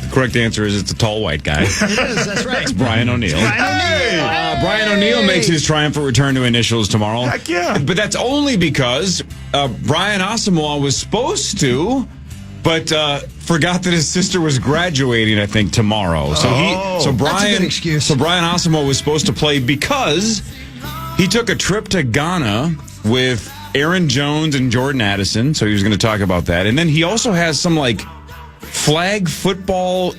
The correct answer is it's a tall white guy. It is, that's right. It's Brian O'Neill. Brian O'Neill makes his triumphant return to initials tomorrow. Heck yeah. But that's only because Brian Asamoah was supposed to, but forgot that his sister was graduating, I think, tomorrow. So that's a good excuse. So Brian Asamoah was supposed to play because he took a trip to Ghana with Aaron Jones and Jordan Addison. So he was going to talk about that. And then he also has some flag football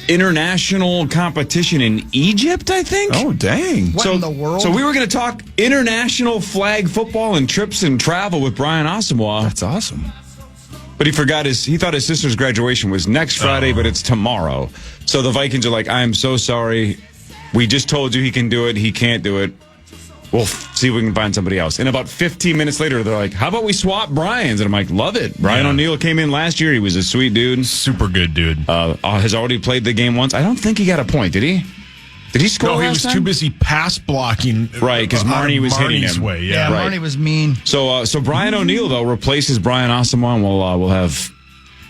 international competition in Egypt, I think. Oh, dang. What in the world? So we were going to talk international flag football and trips and travel with Brian Asamoah. That's awesome. But he thought his sister's graduation was next Friday, but it's tomorrow. So the Vikings are like, I'm so sorry. We just told you he can do it. He can't do it. We'll see if we can find somebody else. And about 15 minutes later, they're like, how about we swap Brian's? And I'm like, love it. Brian O'Neill came in last year. He was a sweet dude. Super good dude. Has already played the game once. I don't think he got a point, did he? Did he score? No, he was too busy pass blocking. Right, because Marnie was hitting him. Way, yeah, right. Marnie was mean. So Brian O'Neill, though, replaces Brian Asamoah, and we'll have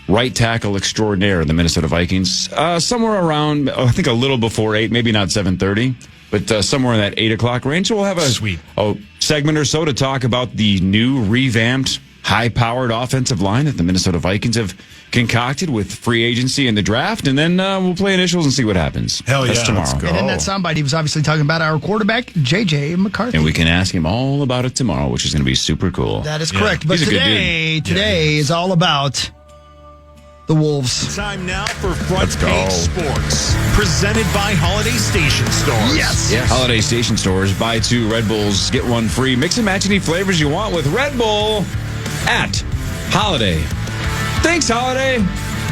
right tackle extraordinaire in the Minnesota Vikings. Somewhere around, I think a little before 8, maybe not 7:30, but somewhere in that 8 o'clock range. So we'll have a segment or so to talk about the new revamped, high-powered offensive line that the Minnesota Vikings have concocted with free agency and the draft, and then we'll play initials and see what happens. Hell That's yeah, tomorrow. let's go. And in that soundbite, he was obviously talking about our quarterback, J.J. McCarthy. And we can ask him all about it tomorrow, which is going to be super cool. That is correct. But today is all about the Wolves. Time now for Front Page Sports, presented by Holiday Station Stores. Yes. Holiday Station Stores. Buy 2 Red Bulls, get 1 free. Mix and match any flavors you want with Red Bull at Holiday. Thanks, Holiday.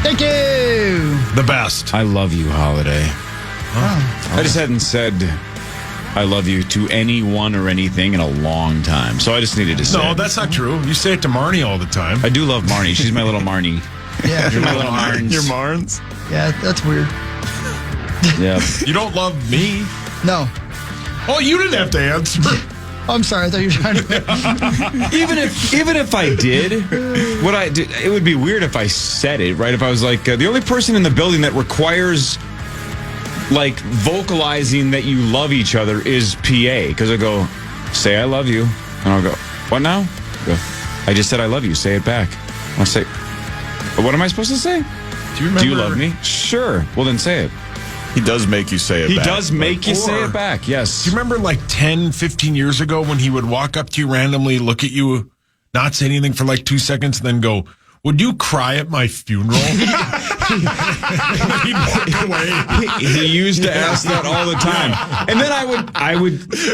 Thank you. The best. I love you, Holiday. I just hadn't said I love you to anyone or anything in a long time, so I just needed to say No, it. that's not true. You say it to Marnie all the time. I do love Marnie. She's my little Marnie. Yeah. You're my little Marnes. Your Marnes? Yeah, that's weird. Yeah. You don't love me? No. Oh, you didn't have to answer. I'm sorry. I thought you were trying to. Even if I did, it would be weird if I said it, right? If I was like the only person in the building that requires like vocalizing that you love each other is PA, because I go, say I love you, and I'll go, what now? I go, I just said I love you. Say it back. I'll say, what am I supposed to say? Do you love me? Sure. Well, then say it. He does make you say it He back. does make you say it back, yes. Do you remember like 10, 15 years ago when he would walk up to you randomly, look at you, not say anything for like 2 seconds, and then go, would you cry at my funeral? He'd walk away. He used to ask that all the time. And then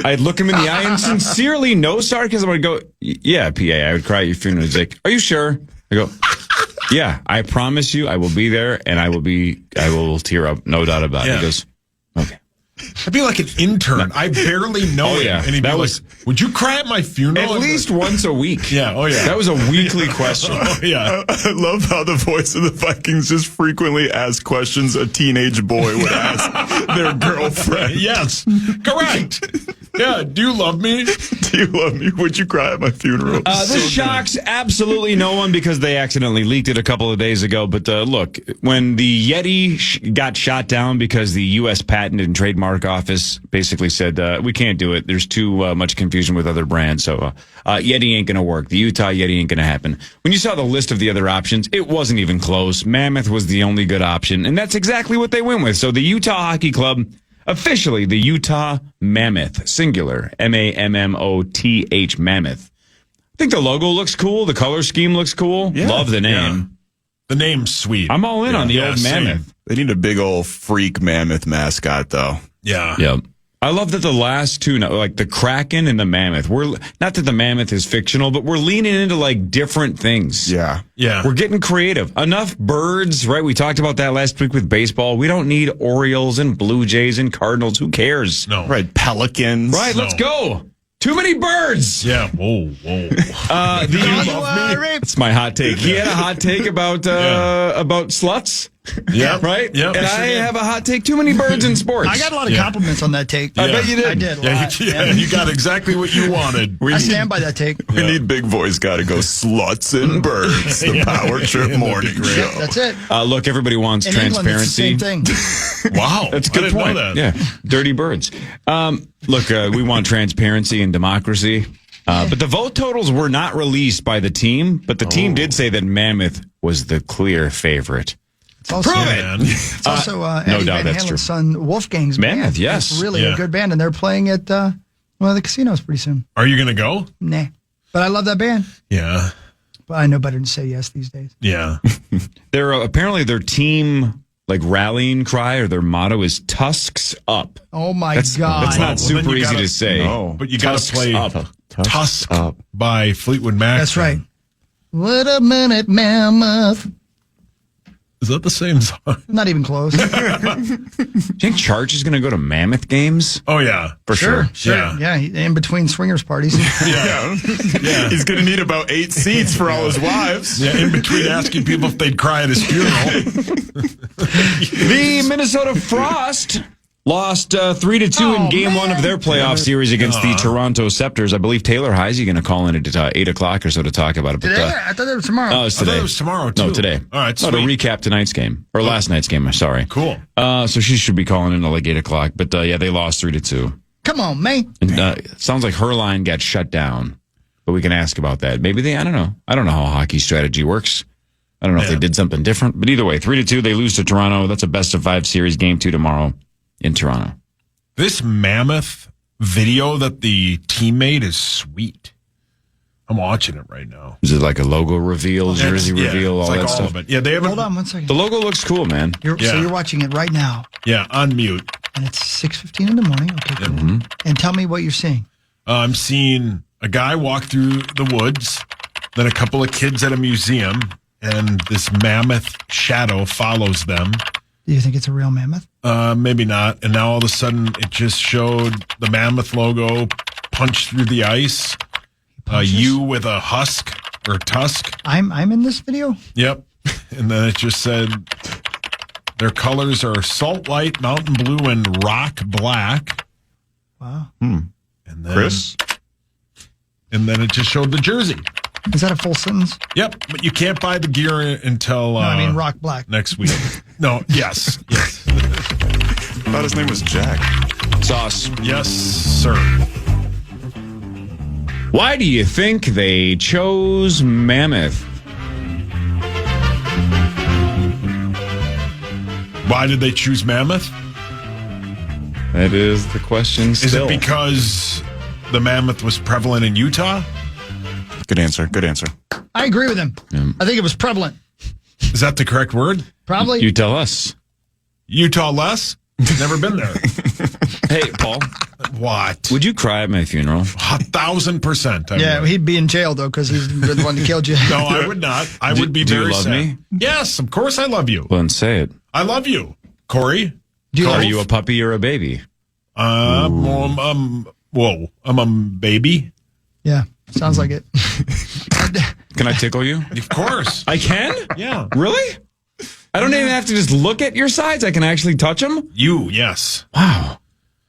I'd look him in the eye and sincerely, no sarcasm, I'd go, yeah, PA, I would cry at your funeral. He's like, are you sure? I go, yeah, I promise you I will be there, and I will tear up, no doubt about it. He goes, okay. I'd be like an intern. I barely know him. Yeah. And he'd be like, would you cry at my funeral? At least once a week. Yeah, oh yeah. That was a weekly question. Oh yeah. I love how the voice of the Vikings just frequently asks questions a teenage boy would ask their girlfriend. Yes, correct. Yeah, do you love me? Do you love me? Would you cry at my funeral? This shocks absolutely no one because they accidentally leaked it a couple of days ago. But look, when the Yeti got shot down because the U.S. Patent and Trademark Office basically said, we can't do it. There's too much confusion with other brands. So Yeti ain't going to work. The Utah Yeti ain't going to happen. When you saw the list of the other options, it wasn't even close. Mammoth was the only good option. And that's exactly what they went with. So the Utah Hockey Club, officially the Utah Mammoth, singular, Mammoth, Mammoth. I think the logo looks cool. The color scheme looks cool. Yeah. Love the name. Yeah. The name's sweet. I'm all in on the old Mammoth. Same. They need a big old freak mammoth mascot, though. Yeah. Yep. I love that the last two, like the Kraken and the Mammoth, not that the Mammoth is fictional, but we're leaning into like different things. Yeah. Yeah. We're getting creative. Enough birds, right? We talked about that last week with baseball. We don't need Orioles and Blue Jays and Cardinals. Who cares? No. Right. Pelicans. Right. Let's go. Too many birds. Yeah. Whoa. That's my hot take. He had a hot take about sluts. Yeah. Right? Yeah. And I have a hot take. Too many birds in sports. I got a lot of compliments on that take. I bet you did. I did. A lot. You got exactly what you wanted. I stand by that take. We need Big Voice guy to go sluts and birds. The Power Trip Morning Show. Yep, that's it. Look, everybody wants In transparency. England, it's the same thing. Wow. That's a good I didn't point. know that. Yeah. Dirty birds. Look, we want transparency and democracy. But the vote totals were not released by the team, but the team did say that Mammoth was the clear favorite. It's also, Prove it. It's also Eddie Van Halen's son Wolfgang's Mammoth, band. yes. It's really a good band, and they're playing at one of the casinos pretty soon. Are you going to go? Nah. But I love that band. Yeah. But I know better than to say yes these days. Yeah. They're apparently their team rallying cry or their motto is Tusks Up. Oh my God. That's not super easy to say. No, but you got to play Up. Tusk Up by Fleetwood Mac. That's right. What a minute, mammoth. Is that the same song? Not even close. Do you think Charge is going to go to Mammoth games? Oh, yeah. For sure. Yeah, in between swingers parties. Yeah. He's going to need about 8 seats for all his wives. Yeah, in between asking people if they'd cry at his funeral. The Minnesota Frost lost 3-2 in Game 1 of their playoff series against the Toronto Scepters. I believe Taylor Heisey going to call in at 8 o'clock or so to talk about it. But, Today? I thought it was tomorrow. Oh, it's today. I thought it was tomorrow, too. No, today. All right, to sweet. recap tonight's game. Or last night's game, I'm sorry. Cool. So she should be calling in at like 8 o'clock. But, yeah, they lost 3-2. Come on, man. And, it sounds like her line got shut down. But we can ask about that. Maybe I don't know. I don't know how hockey strategy works. I don't know if they did something different. But either way, 3-2, they lose to Toronto. That's a best-of-5 series, Game 2 tomorrow in Toronto. This Mammoth video that the team made is sweet. I'm watching it right now. Is it like a logo reveal, jersey reveal, all like that all stuff? of it. Yeah, they have. Hold on 1 second. The logo looks cool, man. So you're watching it right now. Yeah, on mute. And it's 6:15 in the morning. Okay, cool. Mm-hmm. And tell me what you're seeing. I'm seeing a guy walk through the woods, then a couple of kids at a museum, and this mammoth shadow follows them. Do you think it's a real mammoth? Maybe not. And now all of a sudden, it just showed the mammoth logo punched through the ice. You with a husk or tusk. I'm in this video? Yep. And then it just said their colors are salt white, mountain blue, and rock black. Wow. And then, Chris? And then it just showed the jersey. Is that a full sentence? Yep. But you can't buy the gear until rock black. Next week. No, yes. I thought his name was Jack. Sauce. Yes, sir. Why do you think they chose Mammoth? Why did they choose Mammoth? That is the question still. Is it because the mammoth was prevalent in Utah? Good answer. I agree with him. I think it was prevalent. Is that the correct word? Probably. You tell us. Utah less? Never been there. Hey, Paul. What? Would you cry at my funeral? 1,000%. Yeah, he'd be in jail, though, because he's the one that killed you. No, I would not. I would be very sad. Do you love me? Yes, of course I love you. Well, then say it. I love you. Corey? Are you a puppy or a baby? I'm a baby. Yeah, sounds like it. Can I tickle you? Of course. I can? Yeah. Really? I don't even have to just look at your sides. I can actually touch them? Yes. Wow.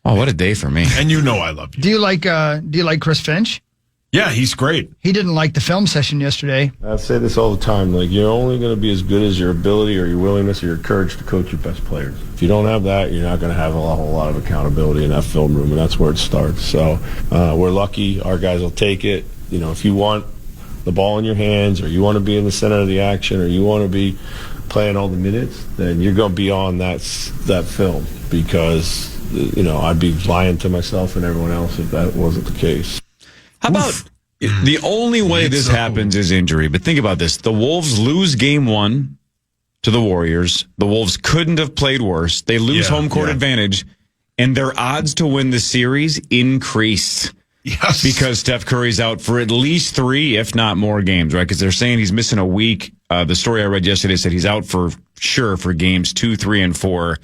Oh, what a day for me. And you know I love you. Do you like Chris Finch? Yeah, he's great. He didn't like the film session yesterday. I say this all the time. Like, you're only going to be as good as your ability or your willingness or your courage to coach your best players. If you don't have that, you're not going to have a whole lot of accountability in that film room, and that's where it starts. So we're lucky. Our guys will take it. You know, if you want the ball in your hands, or you want to be in the center of the action, or you want to be playing all the minutes, then you're going to be on that film, because, you know, I'd be lying to myself and everyone else if that wasn't the case. How about the only way this happens is injury? But think about this. The Wolves lose Game 1 to the Warriors. The Wolves couldn't have played worse. They lose home court advantage, and their odds to win the series increased. Yes. Because Steph Curry's out for at least 3, if not more games, right? Because they're saying he's missing a week. The story I read yesterday said he's out for sure for games 2, 3, and 4.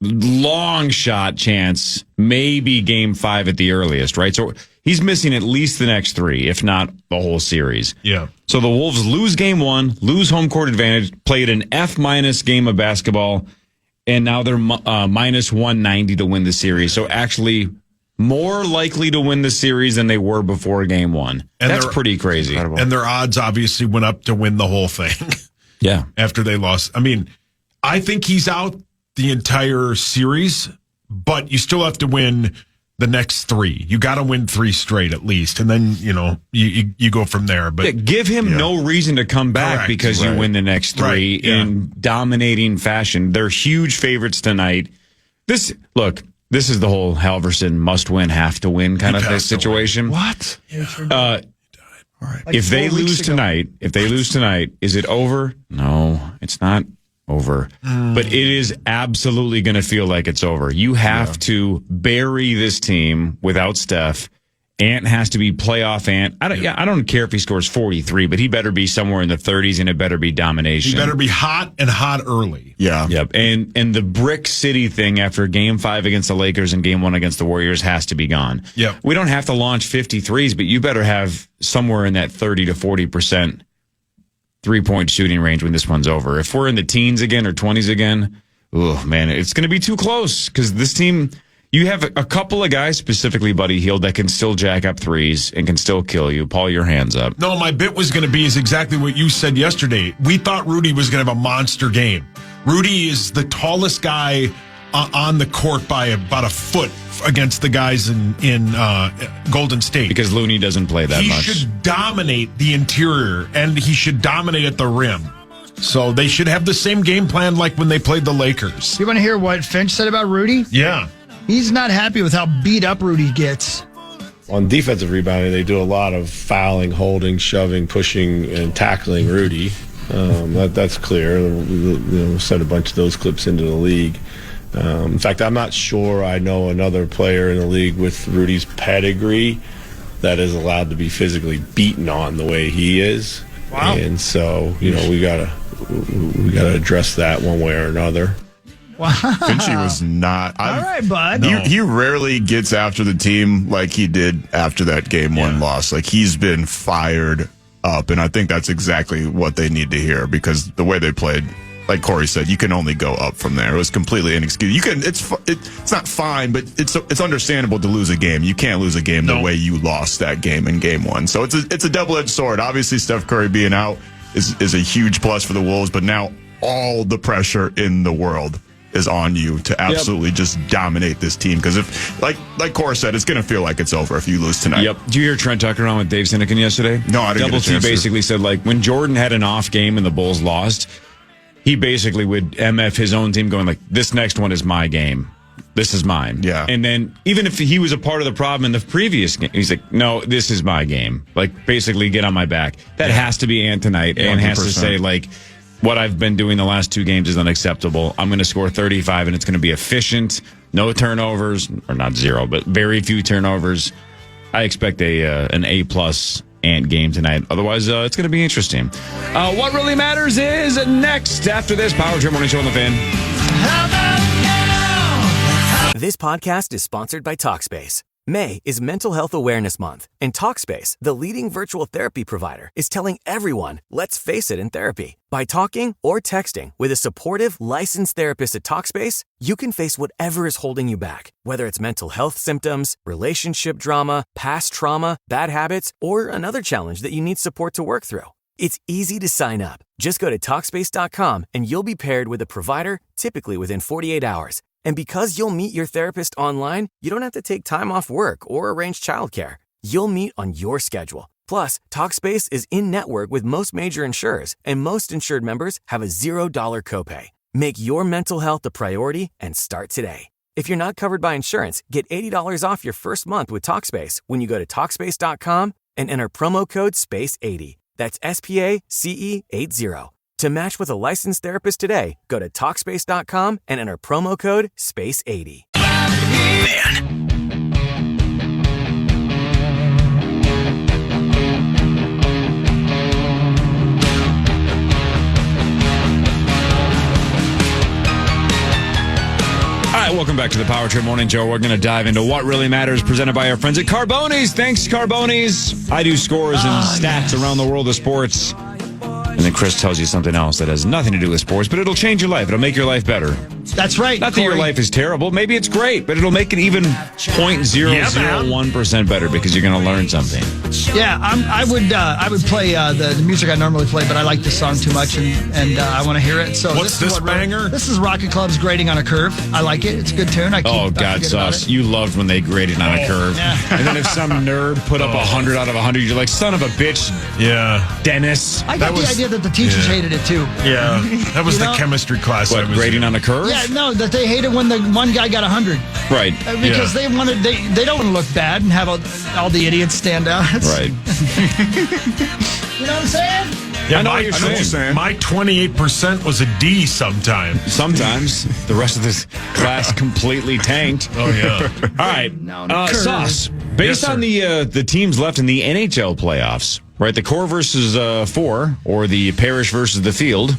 Long shot chance, maybe Game 5 at the earliest, right? So he's missing at least the next 3, if not the whole series. Yeah. So the Wolves lose Game 1, lose home court advantage, played an F- game of basketball, and now they're minus 190 to win the series. So actually more likely to win the series than they were before Game 1. And that's pretty crazy. And their odds obviously went up to win the whole thing. Yeah. After they lost. I mean, I think he's out the entire series, but you still have to win the next 3. You got to win 3 straight at least, and then you go from there. But give him no reason to come back because you win the next 3 in dominating fashion. They're huge favorites tonight. This is the whole Halverson must win, have to win kind of situation. What? If they lose tonight, is it over? No, it's not over. But it is absolutely going to feel like it's over. You have to bury this team without Steph Ant has to be playoff Ant. I don't care if he scores 43, but he better be somewhere in the 30s, and it better be domination. He better be hot and hot early. Yeah. Yep. And the Brick City thing after Game 5 against the Lakers and Game 1 against the Warriors has to be gone. Yep. We don't have to launch 53s, but you better have somewhere in that 30 to 40% three-point shooting range when this one's over. If we're in the teens again or 20s again, oh man, it's going to be too close because this team... You have a couple of guys, specifically Buddy Hield, that can still jack up threes and can still kill you. Paul, your hands up. No, my bit was going to be is exactly what you said yesterday. We thought Rudy was going to have a monster game. Rudy is the tallest guy on the court by about a foot against the guys in Golden State. Because Looney doesn't play that much. He should dominate the interior, and he should dominate at the rim. So they should have the same game plan like when they played the Lakers. You want to hear what Finch said about Rudy? Yeah. He's not happy with how beat up Rudy gets. On defensive rebounding, they do a lot of fouling, holding, shoving, pushing, and tackling Rudy. That's clear. We'll send a bunch of those clips into the league. In fact, I'm not sure I know another player in the league with Rudy's pedigree that is allowed to be physically beaten on the way he is. Wow. And so, we gotta address that one way or another. Wow. Finchie was not. All right, bud. He rarely gets after the team like he did after that Game 1 loss. Like, he's been fired up, and I think that's exactly what they need to hear because the way they played, like Corey said, you can only go up from there. It was completely inexcusable. It's not fine, but it's understandable to lose a game. You can't lose a game the way you lost that game in Game 1. So it's a double-edged sword. Obviously, Steph Curry being out is a huge plus for the Wolves, but now all the pressure in the world is on you to absolutely just dominate this team. Because if, like Cora said, it's going to feel like it's over if you lose tonight. Yep. Did you hear Trent Tucker on with Dave Sinekin yesterday? No, I didn't. Double T basically said, like, when Jordan had an off game and the Bulls lost, he basically would MF his own team going, like, this next one is my game. This is mine. Yeah. And then even if he was a part of the problem in the previous game, he's like, no, this is my game. Like, basically get on my back. That has to be Ant tonight. And has to say, like, what I've been doing the last 2 games is unacceptable. I'm going to score 35, and it's going to be efficient. No turnovers, or not zero, but very few turnovers. I expect an A-plus Ant game tonight. Otherwise, it's going to be interesting. What really matters is next after this Power Trip Morning Show on the Fan. How about now? This podcast is sponsored by Talkspace. May is Mental Health Awareness Month, and Talkspace, the leading virtual therapy provider, is telling everyone, let's face it in therapy. By talking or texting with a supportive, licensed therapist at Talkspace, you can face whatever is holding you back, whether it's mental health symptoms, relationship drama, past trauma, bad habits, or another challenge that you need support to work through. It's easy to sign up. Just go to Talkspace.com and you'll be paired with a provider, typically within 48 hours. And because you'll meet your therapist online, you don't have to take time off work or arrange childcare. You'll meet on your schedule. Plus, Talkspace is in-network with most major insurers, and most insured members have a $0 copay. Make your mental health a priority and start today. If you're not covered by insurance, get $80 off your first month with Talkspace when you go to Talkspace.com and enter promo code SPACE80. That's SPACE80. To match with a licensed therapist today, go to Talkspace.com and enter promo code SPACE80. Man. All right, welcome back to the Power Trip Morning Show. We're going to dive into what really matters, presented by our friends at Carboni's. Thanks, Carboni's. I do scores and stats around the world of sports. And then Chris tells you something else that has nothing to do with sports, but it'll change your life. It'll make your life better. That's right. Not that your life is terrible. Maybe it's great, but it'll make it even 0.001% better because you're going to learn something. Yeah, I would play the music I normally play, but I like this song too much, and I want to hear it. So what's this banger? This is Rocket Club's Grading on a Curve. I like it. It's a good tune. God, Sauce. You loved when they graded on a curve. Yeah. And then if some nerd put up 100 out of 100, you're like, son of a bitch. Yeah. Dennis. I got the idea that the teachers hated it too. Yeah. That was the chemistry class. What, grading on a curve? Yeah, no, that they hated when the one guy got 100. Right. Because they don't want to look bad and have all the idiots stand out. Right. You know what I'm saying? Yeah, I know what you're saying. My 28% was a D sometimes. Sometimes. The rest of this class completely tanked. Oh, yeah. All right. Sauce. Based on the teams left in the NHL playoffs, right? The core versus 4, or the parish versus the field.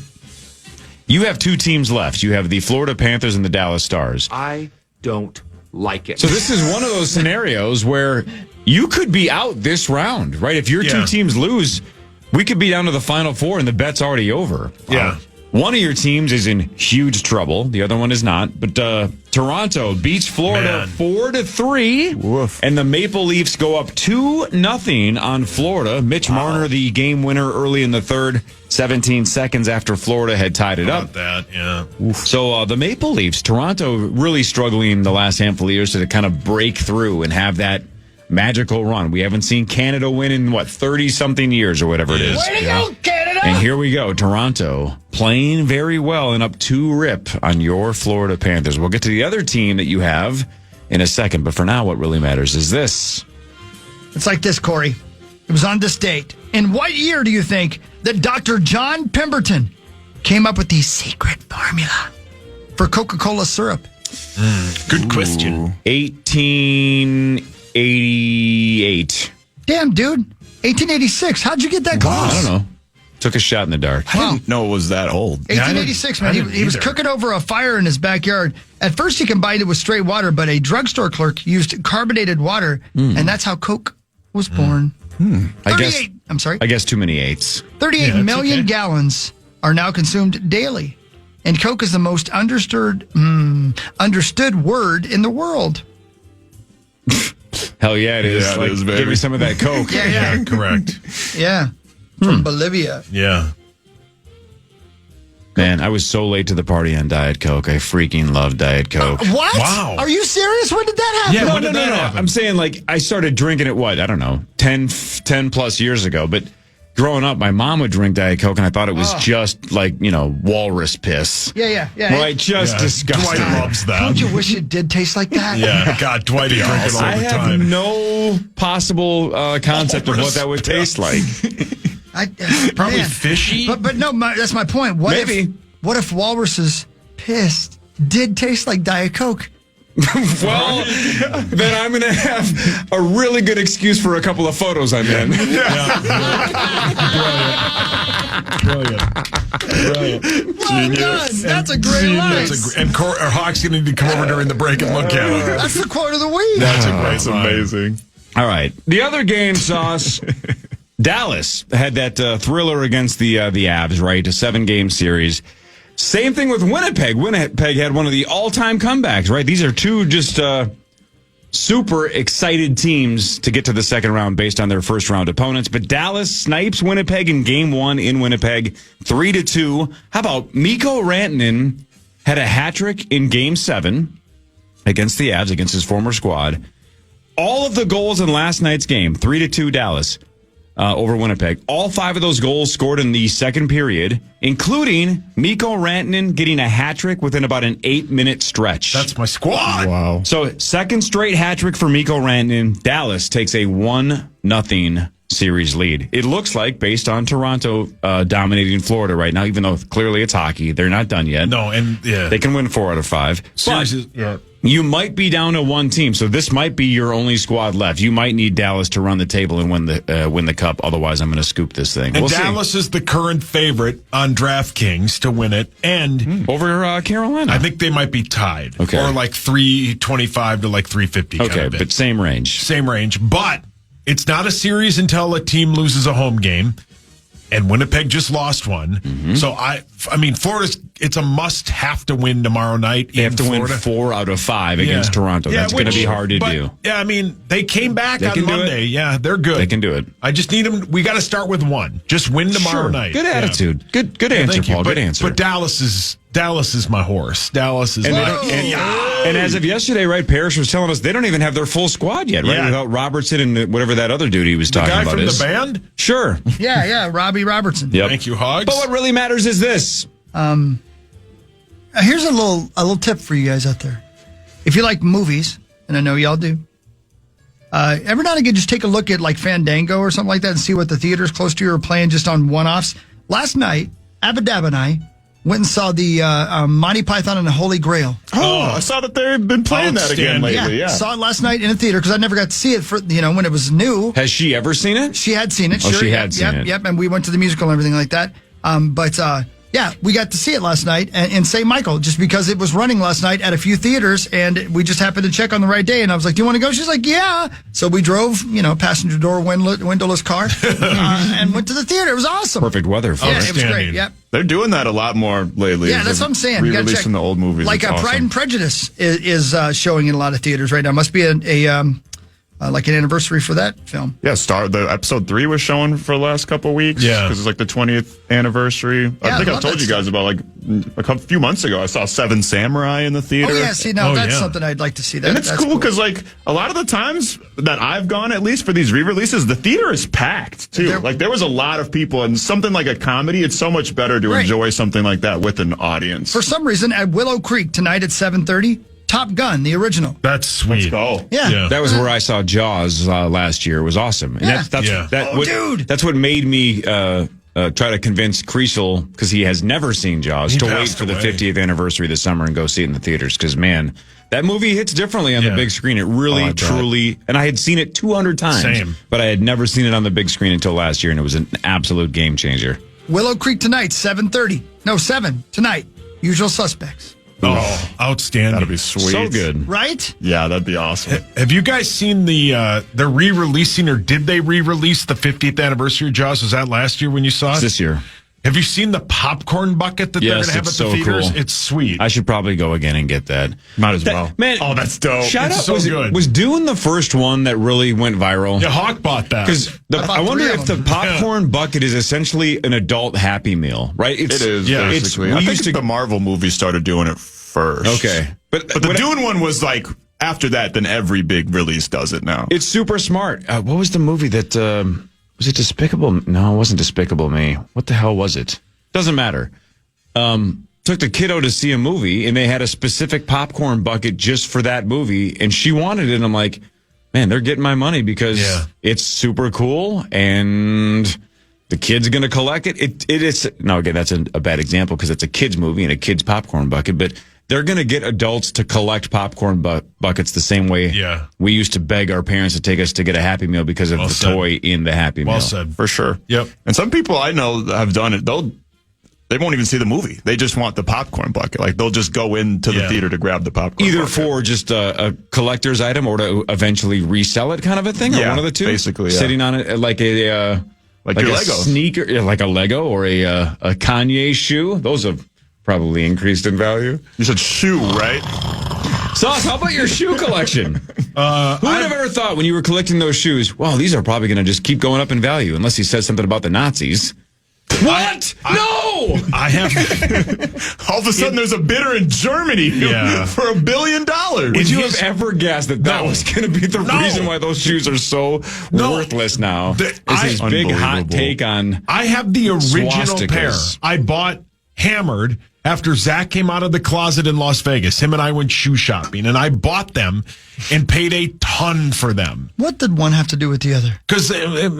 You have 2 teams left. You have the Florida Panthers and the Dallas Stars. I don't like it. So this is one of those scenarios where you could be out this round, right? If your 2 teams lose, we could be down to the Final Four and the bet's already over. Yeah. One of your teams is in huge trouble. The other one is not. But Toronto beats Florida 4-3. And the Maple Leafs go up 2-0 on Florida. Mitch Marner, the game winner early in the third, 17 seconds after Florida had tied it up. That, yeah. So the Maple Leafs, Toronto really struggling the last handful of years to kind of break through and have that magical run. We haven't seen Canada win in, 30-something years or whatever it is. Way to go, Canada! And here we go. Toronto playing very well and up 2-0 on your Florida Panthers. We'll get to the other team that you have in a second. But for now, what really matters is this. It's like this, Corey. It was on this date. In what year do you think that Dr. John Pemberton came up with the secret formula for Coca-Cola syrup? Good question. 1888. Damn, dude. 1886. How'd you get that close? I don't know. Took a shot in the dark. I didn't know it was that old. 1886, man. He was cooking over a fire in his backyard. At first, he combined it with straight water, but a drugstore clerk used carbonated water, and that's how Coke was born. I'm sorry. I guess too many eights. 38 million gallons are now consumed daily. And Coke is the most understood word in the world. Hell yeah, it is. Yeah, it is, baby. Give me some of that Coke. Yeah. Correct. Yeah. From Bolivia. Yeah. Man, I was so late to the party on Diet Coke. I freaking love Diet Coke. What? Wow. Are you serious? When did that happen? Yeah, when did that happen? I'm saying, I started drinking it, I don't know, 10 plus years ago. But growing up, my mom would drink Diet Coke, and I thought it was just walrus piss. Yeah. Right? Just disgusting. Dwight loves that. Don't you wish it did taste like that? Yeah. God, Dwight would drink it all I the have time. no possible concept of what that would taste like. Probably fishy. But no, that's my point. What if walruses pissed did taste like Diet Coke? Well, then I'm going to have a really good excuse for a couple of photos I'm in. Brilliant. Well done. That's a great line. And Hawk's going to need to come over during the break and look at it. That's the quote of the week. That's amazing. All right. The other game, Sauce, Dallas had that thriller against the Avs, right? A 7-game series. Same thing with Winnipeg. Winnipeg had one of the all-time comebacks, right? These are two just super excited teams to get to the second round based on their first-round opponents. But Dallas snipes Winnipeg in Game 1 in Winnipeg, 3-2. How about Mikko Rantanen had a hat-trick in Game 7 against the Avs, against his former squad. All of the goals in last night's game, 3-2 Dallas, over Winnipeg. All 5 of those goals scored in the second period, including Mikko Rantanen getting a hat trick within about an 8-minute stretch. That's my squad. Wow. So, second straight hat trick for Mikko Rantanen. Dallas takes a 1-0 series lead. It looks like, based on Toronto dominating Florida right now, even though clearly it's hockey, they're not done yet. No, and they can win 4 out of 5. Series You might be down to one team, so this might be your only squad left. You might need Dallas to run the table and win the cup. Otherwise, I'm going to scoop this thing. And Dallas is the current favorite on DraftKings to win it, and over Carolina. I think they might be tied, okay, or like 325 to like 350. Okay, but same range. Same range, but it's not a series until a team loses a home game. And Winnipeg just lost one. Mm-hmm. So, I mean, it's a must-have to win tomorrow night. They have to win 4 out of 5 against Toronto. That's going to be hard to do. Yeah, I mean, they came back on Monday. Yeah, they're good. They can do it. I just need them. We got to start with one. Just win tomorrow night. Good attitude. Yeah. Good answer, Paul. Good answer. But Dallas is my horse. Dallas is and as of yesterday, right, Parrish was telling us they don't even have their full squad yet, right? Yeah. Without Robertson and whatever that other dude he was talking about is. The guy from the band? Sure. Yeah, Robbie Robertson. Yep. Thank you, Hogs. But what really matters is this. Here's a little tip for you guys out there. If you like movies, and I know y'all do, every now and again, just take a look at like Fandango or something like that and see what the theaters close to you are playing just on one-offs. Last night, Abadab and I Went and saw the Monty Python and the Holy Grail. Oh, I saw that they've been playing that again lately. Yeah. Saw it last night in a theater because I never got to see it for when it was new. Has she ever seen it? She had seen it. Oh, sure. she had seen it. Yep, and we went to the musical and everything like that. Yeah, we got to see it last night in St. Michael just because it was running last night at a few theaters, and we just happened to check on the right day. And I was like, "Do you want to go?" She's like, "Yeah." So we drove, passenger door windowless car, and went to the theater. It was awesome. Perfect weather for it. Yeah, it was great. Yep. They're doing that a lot more lately. Yeah, that's what I'm saying. Re-releasing the old movies. Like awesome. Pride and Prejudice is showing in a lot of theaters right now. Must be like an anniversary for that film. Yeah, the episode 3 was showing for the last couple of weeks. Yeah, because it's like the 20th anniversary. Yeah, I think I told you guys about a few months ago. I saw Seven Samurai in the theater. Oh yeah, see now that's something I'd like to see. And it's cool because like a lot of the times that I've gone, at least for these re-releases, the theater is packed too. Like there was a lot of people, and something like a comedy, it's so much better to enjoy something like that with an audience. For some reason, at Willow Creek tonight at 7:30. Top Gun, the original. That's sweet. Let's go. Yeah. That was where I saw Jaws last year. It was awesome. And that's what made me try to convince Creasel, because he has never seen Jaws, to wait for the 50th anniversary this summer and go see it in the theaters. Because, man, that movie hits differently on the big screen. It really, truly, and I had seen it 200 times. Same. But I had never seen it on the big screen until last year, and it was an absolute game changer. Willow Creek tonight, 7:30. No, 7 tonight. Usual Suspects. Oh, outstanding. That'd be sweet. So good. Right? Yeah, that'd be awesome. Have you guys seen they're re-releasing, or did they re-release the 50th anniversary of Jaws? Was that last year when you saw it? This year. Have you seen the popcorn bucket that they're going to have at the theaters? Cool. It's sweet. I should probably go again and get that. Might as well. Man, oh, that's dope. Shout it's out. So good. Was Dune the first one that really went viral? Yeah, Hawk bought that. Because I wonder if the popcorn bucket is essentially an adult Happy Meal, right? It is, basically. I think the Marvel movies started doing it first. Okay. But the Dune one was like, after that, then every big release does it now. It's super smart. What was the movie that, was it Despicable? No, it wasn't Despicable Me. What the hell was it? Doesn't matter. Took the kiddo to see a movie, and they had a specific popcorn bucket just for that movie, and she wanted it, and I'm like, man, they're getting my money because it's super cool, and the kid's going to collect it. It is, no, again, that's a bad example because it's a kid's movie and a kid's popcorn bucket, but they're going to get adults to collect popcorn buckets the same way we used to beg our parents to take us to get a Happy Meal because of the toy in the Happy Meal. Well said. For sure. Yep. And some people I know have done it. They won't even see the movie. They just want the popcorn bucket. Like they'll just go into the theater to grab the popcorn Either bucket. for just a collector's item or to eventually resell it, kind of a thing, or one of the two. Basically, sitting on it like a like your Lego sneaker, like a Lego or a Kanye shoe. Those have probably increased in value. You said shoe, right? Sauce, how about your shoe collection? Who would have ever thought when you were collecting those shoes, well, these are probably going to just keep going up in value unless he says something about the Nazis. What? No! I have. All of a sudden, there's a bidder in Germany for $1 billion. Would you have ever guessed that was going to be the reason why those shoes are so worthless now? Is his big hot take on I have the original swastikas. pair I bought hammered after Zach came out of the closet in Las Vegas. Him and I went shoe shopping, and I bought them and paid a ton for them. What did one have to do with the other? Because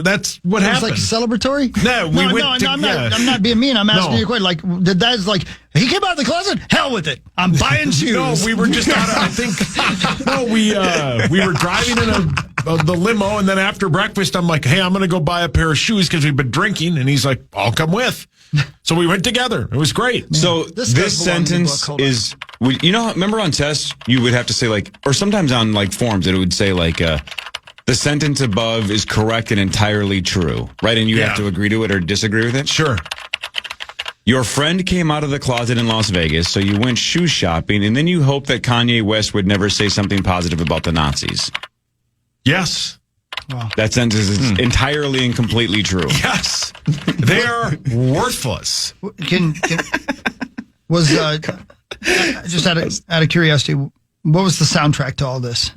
that's what happened. It was like celebratory? No, I'm not being mean. I'm asking you a question. Like, did that like, he came out of the closet? Hell with it. I'm buying shoes. No, we were just out of, I think, we were driving in the limo, and then after breakfast, I'm like, hey, I'm going to go buy a pair of shoes because we've been drinking. And he's like, I'll come with. So we went together. It was great. So this sentence is, remember on tests, you would have to say like, or sometimes on like forms, it would say like, the sentence above is correct and entirely true, right? And you have to agree to it or disagree with it? Sure. Your friend came out of the closet in Las Vegas, so you went shoe shopping, and then you hoped that Kanye West would never say something positive about the Nazis. Yes. Wow. That sentence is entirely and completely true. Yes. They're worthless. Was just out of curiosity, what was the soundtrack to all this?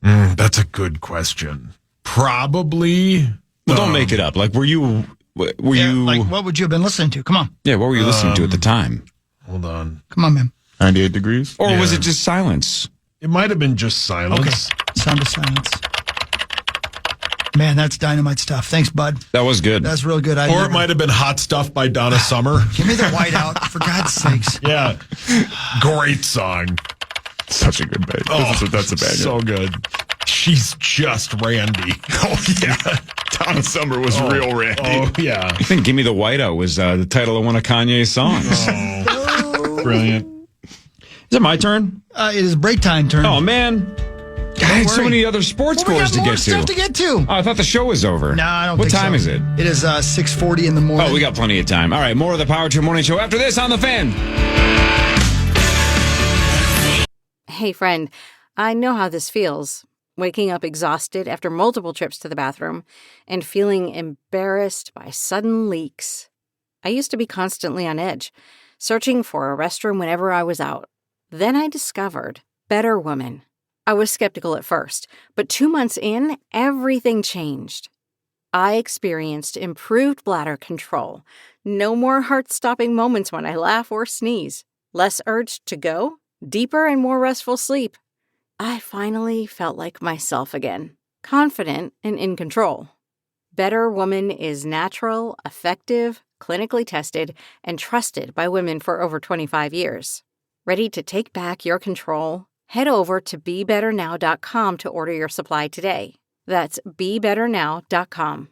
That's a good question. Probably. Well, don't make it up. Like, were you like, what would you have been listening to? Come on. Yeah, what were you listening to at the time? Hold on. Come on, man. 98 Degrees? Or was it just silence? It might have been just silence. Okay. Sound of silence. Man, that's dynamite stuff. Thanks, bud. That was good. That's real good. Or it might have been Hot Stuff by Donna Summer. Give me the whiteout, for God's sakes. Yeah. Great song. Such a good band. That's a band. So good. She's just Randy. Oh, yeah. Donna Summer was real Randy. Oh, yeah. I think Give Me the Whiteout was the title of one of Kanye's songs. Oh, brilliant. Is it my turn? It is break time turn. Oh, man. I had so many other sports scores to get to. Stuff to get to. Oh, I thought the show was over. No, I don't What think time so. is it? It is 6:40 in the morning. Oh, we got plenty of time. All right, more of the Power Trip Morning Show after this on The Fan. Hey, friend, I know how this feels. Waking up exhausted after multiple trips to the bathroom and feeling embarrassed by sudden leaks. I used to be constantly on edge, searching for a restroom whenever I was out. Then I discovered Better Woman. I was skeptical at first, but 2 months in, everything changed. I experienced improved bladder control, no more heart-stopping moments when I laugh or sneeze, less urge to go, deeper and more restful sleep. I finally felt like myself again, confident and in control. Better Woman is natural, effective, clinically tested, and trusted by women for over 25 years. Ready to take back your control? Head over to BeBetterNow.com to order your supply today. That's BeBetterNow.com.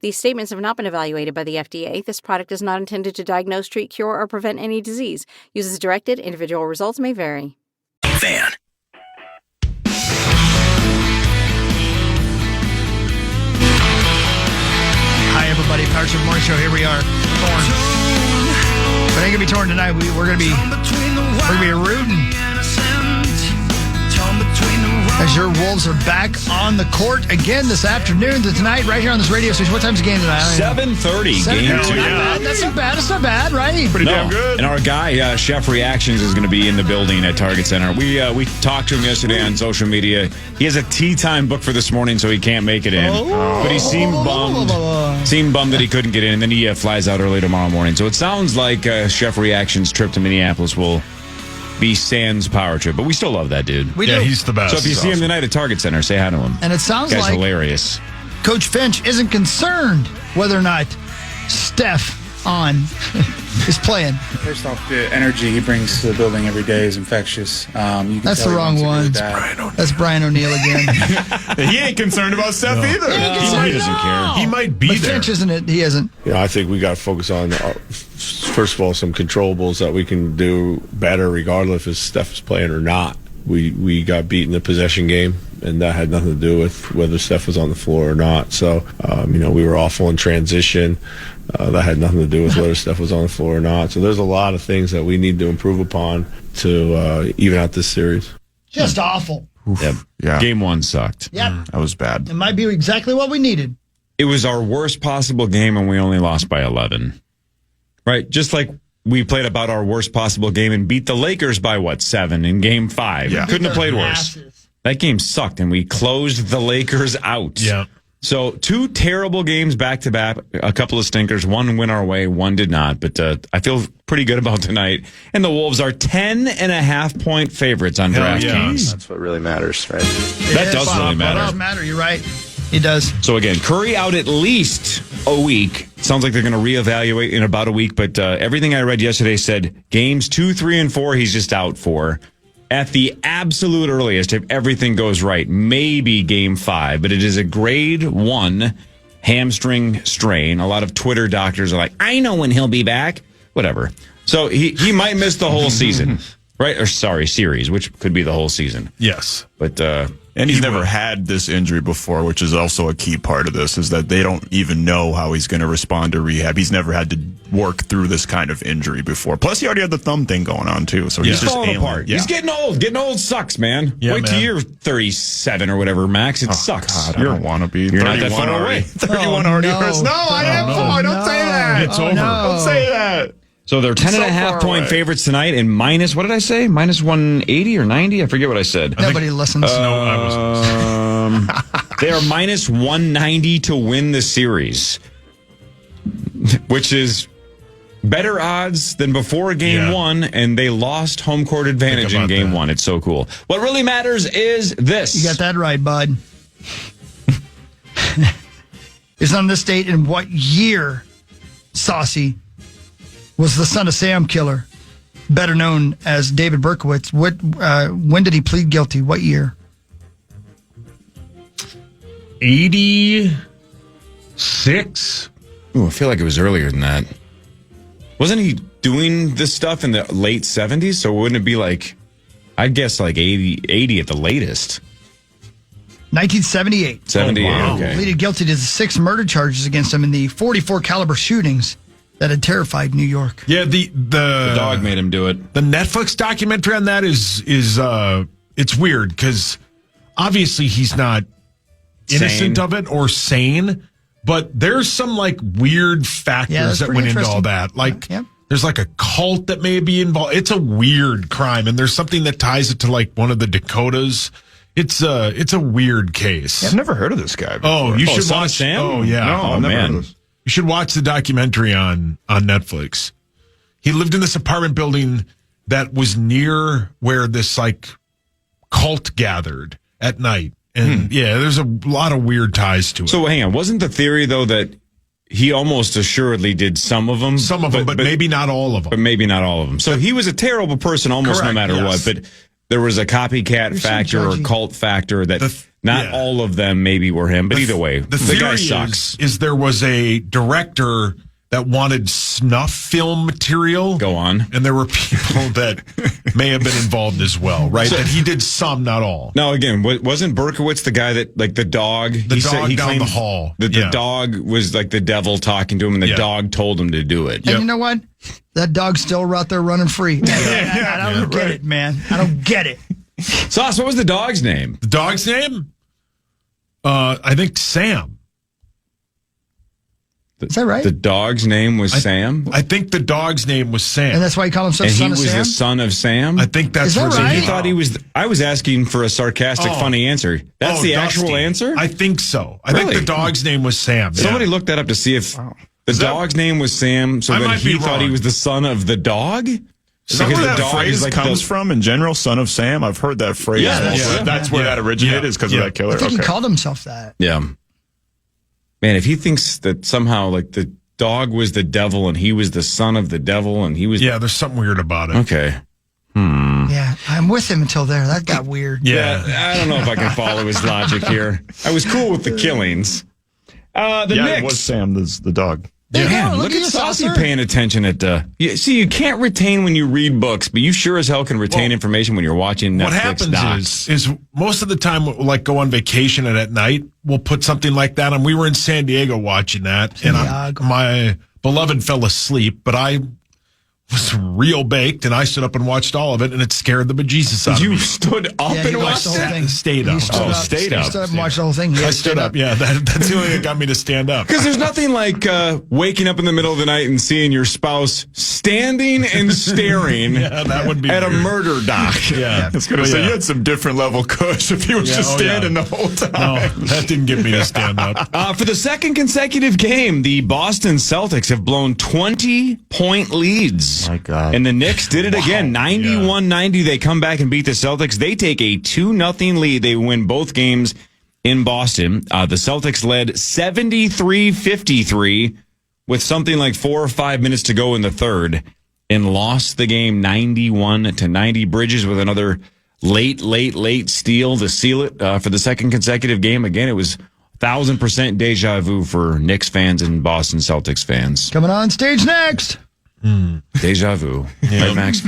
These statements have not been evaluated by the FDA. This product is not intended to diagnose, treat, cure, or prevent any disease. Use as directed. Individual results may vary. Fan. Hi, everybody. Power Trip Morning Show. Here we are. Torn. But it ain't gonna be torn tonight. We're gonna be rooting as your Wolves are back on the court again this afternoon, tonight, right here on this radio station. What time's the game tonight? 7:30, game 2. That's not bad. It's not bad, right? Pretty damn good. And our guy, Chef Reactions, is going to be in the building at Target Center. We talked to him yesterday on social media. He has a tea time booked for this morning, so he can't make it in. But he seemed bummed. That he couldn't get in, and then he flies out early tomorrow morning. So it sounds like Chef Reactions' trip to Minneapolis will be sans Power Trip, but we still love that dude. We do. He's the best. So if you see him tonight at Target Center, say hi to him. And it sounds Guy's like hilarious. Coach Finch isn't concerned whether or not Steph is playing. First off, the energy he brings to the building every day is infectious. That's the wrong one. That's Brian O'Neill again. He ain't concerned about Steph either. He doesn't care. He might be but there. Finch isn't it? He isn't. I think we got to focus on, first of all, some controllables that we can do better regardless if Steph is playing or not. We got beat in the possession game, and that had nothing to do with whether Steph was on the floor or not. So, we were awful in transition. That had nothing to do with whether Steph was on the floor or not. So there's a lot of things that we need to improve upon to even out this series. Just awful. Yep. Yeah. Game 1 sucked. Yep. That was bad. It might be exactly what we needed. It was our worst possible game, and we only lost by 11. Right? Just like we played about our worst possible game and beat the Lakers by, 7 in Game 5. Yeah. Couldn't have played worse. That game sucked, and we closed the Lakers out. Yeah. So 2 terrible games back-to-back, a couple of stinkers. One went our way, one did not. But I feel pretty good about tonight. And the Wolves are 10.5-point favorites on DraftKings. Yeah. That's what really matters, right? That does really matter. It does matter. You're right. It does. So again, Curry out at least a week. Sounds like they're going to reevaluate in about a week. But everything I read yesterday said games 2, 3, and 4 he's just out for. At the absolute earliest, if everything goes right, maybe Game 5. But it is a grade 1 hamstring strain. A lot of Twitter doctors are like, I know when he'll be back. Whatever. So he might miss the whole season. Right? Or series, which could be the whole season. Yes. But and he's never had this injury before, which is also a key part of this, is that they don't even know how he's going to respond to rehab. He's never had to work through this kind of injury before. Plus, he already had the thumb thing going on, too. So he's just falling apart. Yeah. He's getting old. Getting old sucks, man. Yeah, Wait till you're 37 or whatever, Max. It sucks. God, I don't want to be. You're not that far away. 31 already hurts. No, I am. Don't say that. It's over. Don't say that. So they're 10.5-point favorites tonight and minus, what did I say? Minus 180 or 90? I forget what I said. Nobody listens. No, I wasn't listening. They are minus 190 to win the series, which is better odds than before Game 1, and they lost home court advantage in Game 1. It's so cool. What really matters is this. You got that right, bud. is on this date. In what year, Saucy, was the son of Sam killer, better known as David Berkowitz? When did he plead guilty? What year? 86. Ooh, I feel like it was earlier than that. Wasn't he doing this stuff in the late 70s? So wouldn't it be like, I'd guess like 80 at the latest. 1978. 78, okay. Pleaded guilty to the 6 murder charges against him in the .44 caliber shootings that had terrified New York. Yeah, the dog made him do it. The Netflix documentary on that is it's weird because obviously he's not innocent of it or sane, but there's some like weird factors that went into all that. Like there's like a cult that may be involved. It's a weird crime, and there's something that ties it to like one of the Dakotas. It's a weird case. I've never heard of this guy before. Oh, you should watch Sam? Oh, yeah. No, I've never heard of this. You should watch the documentary on Netflix. He lived in this apartment building that was near where this like cult gathered at night. And yeah, there's a lot of weird ties to it. So hang on, wasn't the theory though that he almost assuredly did some of them? Some of them, but maybe not all of them. But maybe not all of them. So he was a terrible person almost Correct, no matter what. But there was a copycat factor or cult factor that not all of them maybe were him. But either way, the guy theory sucks. is there was a director that wanted snuff film material. Go on. And there were people that may have been involved as well, right? That he did some, not all. Now, again, wasn't Berkowitz the guy that, like, the dog? The dog down the hall. That the dog was like the devil talking to him, and the dog told him to do it. And you know what? That dog's still out there running free. I don't get it, man. I don't get it. Sauce, what was the dog's name? The dog's name? I think Sam. Is that right? The dog's name was Sam? I think the dog's name was Sam. And that's why you call himself Son of Sam? And he was the son of Sam? I think that's Is that what right? He thought he was... I was asking for a sarcastic, funny answer. That's the actual Dusty. answer? I think so. I think the dog's name was Sam. Somebody looked that up to see if the dog's name was Sam, so that he thought he was the son of the dog? Is that where that phrase comes from in general, son of Sam? I've heard that phrase. That's where that originated, is because of that killer. I think he called himself that. Yeah. Man, if he thinks that somehow, like, the dog was the devil and he was the son of the devil and he was... Yeah, there's something weird about it. Okay. Yeah, I'm with him until there. That got weird. Yeah, I don't know if I can follow his logic here. I was cool with the killings. The Knicks. It was Sam, the dog. Man, look at Saucy paying attention at see, you can't retain when you read books, but you sure as hell can retain information when you're watching Netflix What happens docs. is most of the time we'll like go on vacation and at night we'll put something like that on. We were in San Diego watching that, and my beloved fell asleep, but I was real baked, and I stood up and watched all of it, and it scared the bejesus out of me. You stood up and watched the whole thing. Stayed up. Stayed up. He stood up and watched the whole thing. I stood up. Yeah, that's the only thing that got me to stand up. Because there's nothing like waking up in the middle of the night and seeing your spouse standing and staring that would be at weird. a murder doc. Yeah. I was going to say, you had some different level kush if he was just standing the whole time. No, that didn't get me to stand up. For the second consecutive game, the Boston Celtics have blown 20-point leads. My God. And the Knicks did it again. 91-90. They come back and beat the Celtics. They take a 2-0 lead. They win both games in Boston. The Celtics led 73-53 with something like 4 or 5 minutes to go in the third and lost the game 91-90. Bridges with another late steal to seal it for the second consecutive game. Again, it was 1,000% deja vu for Knicks fans and Boston Celtics fans. Coming on stage next. Deja vu. Right, Max?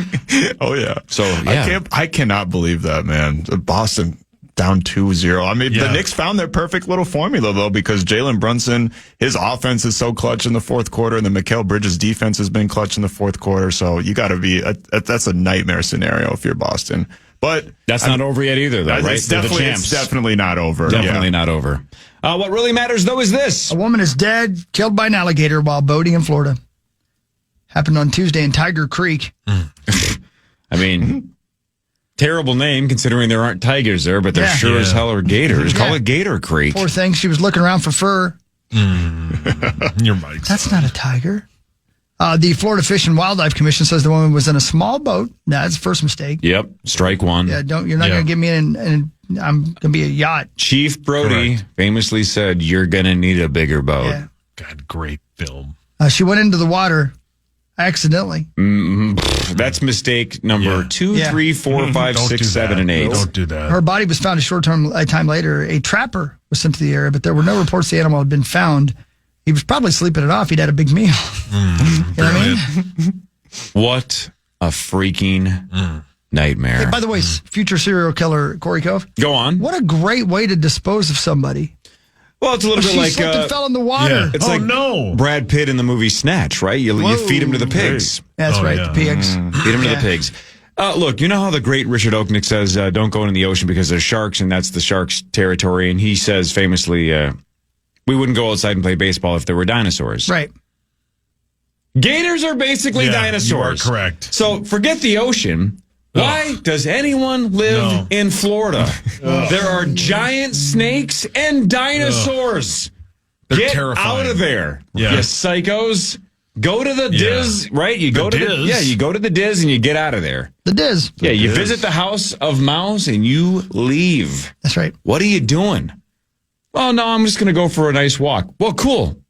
Oh, yeah. So, yeah. I cannot believe that, man. Boston down 2-0. I mean, the Knicks found their perfect little formula, though, because Jalen Brunson, his offense is so clutch in the fourth quarter, and the Mikal Bridges defense has been clutch in the fourth quarter. So you got to be that's a nightmare scenario if you're Boston. But that's not over yet either, though, right? It's definitely not over. Definitely not over. What really matters, though, is this. A woman is dead, killed by an alligator while boating in Florida. Happened on Tuesday in Tiger Creek. I mean, terrible name considering there aren't tigers there, but there sure as hell are gators. Call it Gator Creek. Poor thing. She was looking around for fur. Your mics. That's not a tiger. The Florida Fish and Wildlife Commission says the woman was in a small boat. That's the first mistake. Yep. Strike one. Yeah, you're not going to get me in I'm going to be a yacht. Chief Brody famously said, "You're going to need a bigger boat." Yeah. God, great film. She went into the water accidentally. That's mistake number 2, 3, 4, 5, 6, 7, and 8. Don't do that. Her body was found a time later. A trapper was sent to the area, but there were no reports the animal had been found. He was probably sleeping it off. He'd had a big meal. You know what I mean? What a freaking nightmare. Hey, by the way, future serial killer Corey Cove. Go on. What a great way to dispose of somebody. Well, it's a little bit she like slipped and fell in the water. Yeah. It's like Brad Pitt in the movie Snatch, right? You feed him to the pigs. That's right, the pigs. Feed him to the pigs. Look, you know how the great Richard Oaknick says, don't go into the ocean because there's sharks, and that's the sharks' territory. And he says famously, we wouldn't go outside and play baseball if there were dinosaurs. Right. Gators are basically dinosaurs. You are correct. So forget the ocean. Why does anyone live in Florida? There are giant snakes and dinosaurs. Get terrifying. out of there, you psychos. Go to the Diz, right? You go to you go to the Diz and you get out of there. The Diz. Yeah, you visit the House of Mouse and you leave. That's right. What are you doing? Well, no, I'm just going to go for a nice walk. Well, cool.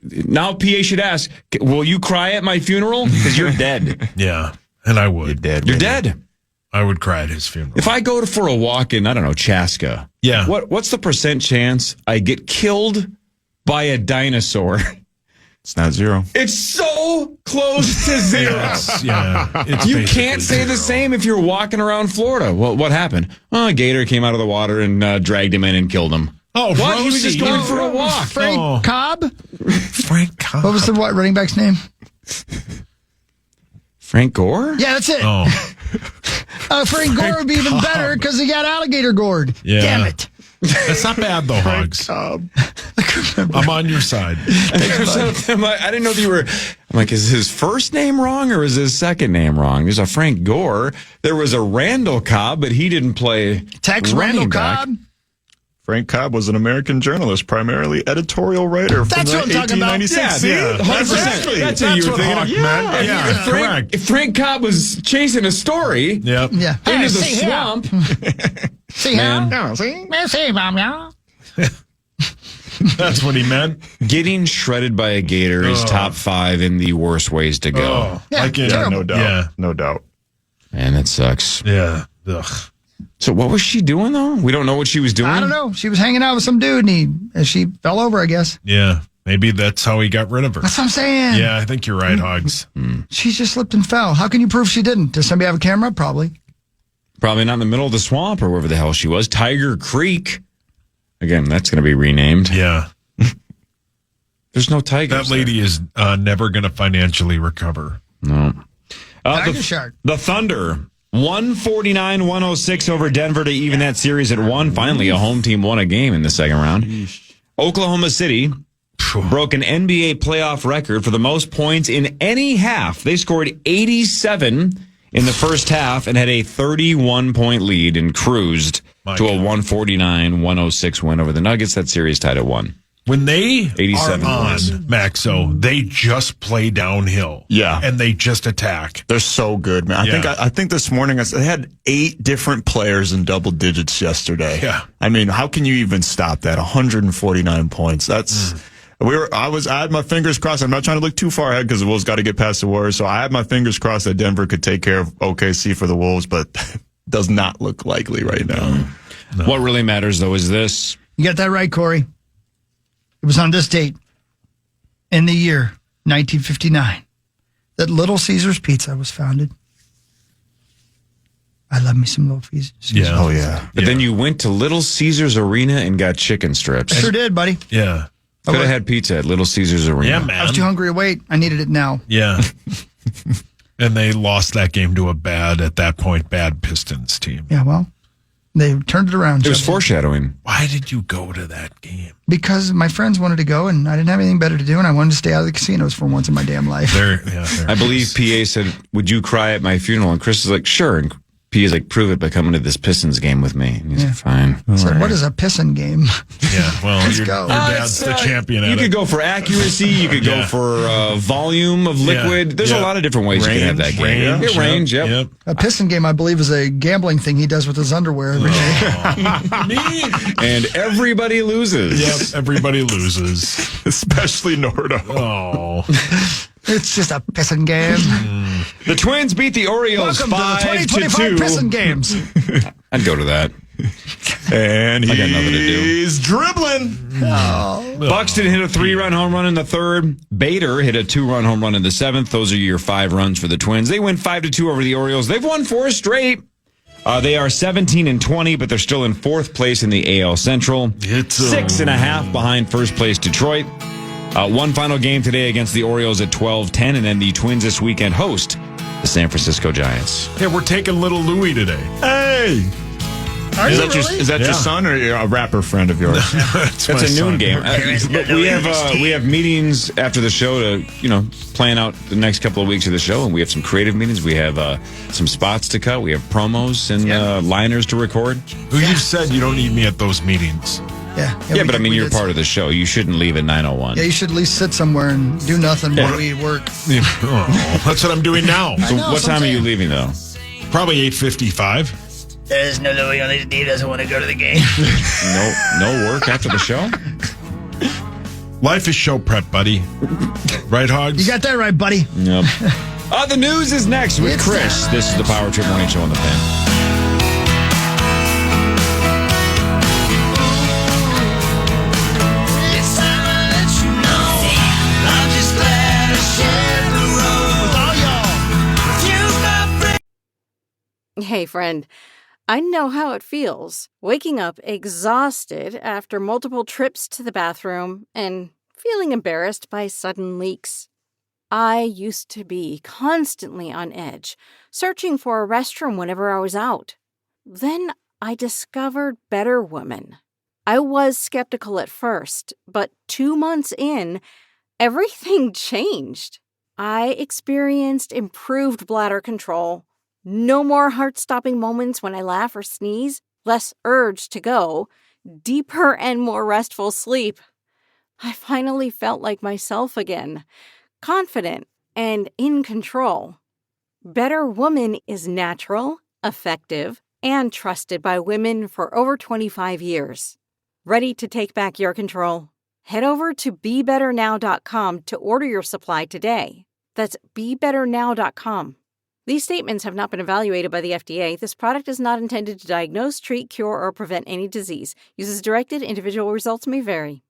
Now PA should ask, will you cry at my funeral? Because you're dead. Yeah. And I would. You're dead. I would cry at his funeral. If I go for a walk in, I don't know, Chaska. Yeah. What's the % chance I get killed by a dinosaur? It's not 0. It's so close to 0. You can't say the same if you're walking around Florida. Well, what happened? Oh, a gator came out of the water and dragged him in and killed him. Oh, what? He was just going for a walk. Frank Cobb? Frank Cobb. What was the running back's name? Frank Gore? Yeah, that's it. Oh. Frank Gore would be even better because he got alligator gored. Yeah. Damn it. That's not bad, though, Hogs. I'm on your side. I didn't know if you were... I'm like, is his first name wrong or is his second name wrong? There's a Frank Gore. There was a Randall Cobb, but he didn't play Tex Randall Cobb? Frank Cobb was an American journalist, primarily editorial writer from That's what I'm talking about. 1896. Yeah, 100%. That's what you were thinking of. Yeah, correct. If Frank Cobb was chasing a story into the swamp... See how? See, Mom, yeah. That's what he meant. Getting shredded by a gator is top 5 in the worst ways to go. Yeah, no doubt. Yeah. No doubt. Man, that sucks. Yeah. Ugh. So what was she doing, though? We don't know what she was doing? I don't know. She was hanging out with some dude, and she fell over, I guess. Yeah. Maybe that's how he got rid of her. That's what I'm saying. Yeah, I think you're right, Hogs. She just slipped and fell. How can you prove she didn't? Does somebody have a camera? Probably. Probably not in the middle of the swamp or wherever the hell she was. Tiger Creek. Again, that's going to be renamed. Yeah. There's no tigers. That lady is never going to financially recover. No. Tiger shark. The Thunder, 149-106 over Denver to even that series at 1. Finally, a home team won a game in the second round. Oklahoma City broke an NBA playoff record for the most points in any half. They scored 87 in the first half and had a 31-point lead and cruised to a 149-106 win over the Nuggets. That series tied at 1. When they 87 are on, points. Maxo, they just play downhill. Yeah. And they just attack. They're so good, man. I think this morning they had 8 different players in double digits yesterday. Yeah. I mean, how can you even stop that? 149 points. That's I had my fingers crossed. I'm not trying to look too far ahead because the Wolves got to get past the Warriors. So I had my fingers crossed that Denver could take care of OKC for the Wolves, but does not look likely right now. No. What really matters, though, is this. You got that right, Corey. It was on this date in the year 1959 that Little Caesars Pizza was founded. I love me some Little Caesars. Yeah. Oh, yeah. But then you went to Little Caesars Arena and got chicken strips. I sure did, buddy. Yeah. Could have had pizza at Little Caesars Arena. Yeah, man. I was too hungry to wait. I needed it now. Yeah. And they lost that game to a bad Pistons team. Yeah, well, they turned it around. It was foreshadowing. Why did you go to that game? Because my friends wanted to go, and I didn't have anything better to do, and I wanted to stay out of the casinos for once in my damn life. I believe PA said, would you cry at my funeral? And Chris is like, sure. And P's like, prove it by coming to this Pistons game with me. And he's like, fine. So All what right. is a pissing game? Yeah, well, your go. dad's the champion at You it. could go for accuracy. You could go for volume of liquid. There's a lot of different ways you can have that game. Range, yep. A pissing game, I believe, is a gambling thing he does with his underwear every day. And everybody loses. Yep, everybody loses. Especially Nordo. Oh. It's just a pissing game. The Twins beat the Orioles Welcome to the 2025 5-2. pissing games. I'd go to that. And I got nothing to do. He's dribbling. Oh. Buxton hit a 3-run home run in the third. Bader hit a 2-run home run in the seventh. Those are your 5 runs for the Twins. They win 5-2 over the Orioles. They've won 4 straight. They are 17-20, but they're still in 4th place in the AL Central. It's 6.5 behind first place Detroit. One final game today against the Orioles at 12:10, and then the Twins this weekend host the San Francisco Giants. Yeah, we're taking little Louie today. Hey! Is that your son or a rapper friend of yours? That's a noon game. But we have meetings after the show to plan out the next couple of weeks of the show, and we have some creative meetings. We have some spots to cut. We have promos and liners to record. Who you said you don't need me at those meetings. Yeah, but I mean, you're part of the show. You shouldn't leave at 9:01. Yeah, you should at least sit somewhere and do nothing while we work. Oh, that's what I'm doing now. So what time are you leaving, though? Probably 8:55. There's no Louie on his knee doesn't want to go to the game. No work after the show? Life is show prep, buddy. Right, Hogs? You got that right, buddy. Yep. The news is next with Chris. This is the Power Trip Morning Show on the Fan. Hey, friend. I know how it feels, waking up exhausted after multiple trips to the bathroom and feeling embarrassed by sudden leaks. I used to be constantly on edge, searching for a restroom whenever I was out. Then I discovered Better Woman. I was skeptical at first, but 2 months in, everything changed. I experienced improved bladder control. No more heart-stopping moments when I laugh or sneeze, less urge to go, deeper and more restful sleep. I finally felt like myself again, confident and in control. Better Woman is natural, effective, and trusted by women for over 25 years. Ready to take back your control? Head over to BeBetterNow.com to order your supply today. That's BeBetterNow.com. These statements have not been evaluated by the FDA. This product is not intended to diagnose, treat, cure, or prevent any disease. Use as directed. Individual results may vary.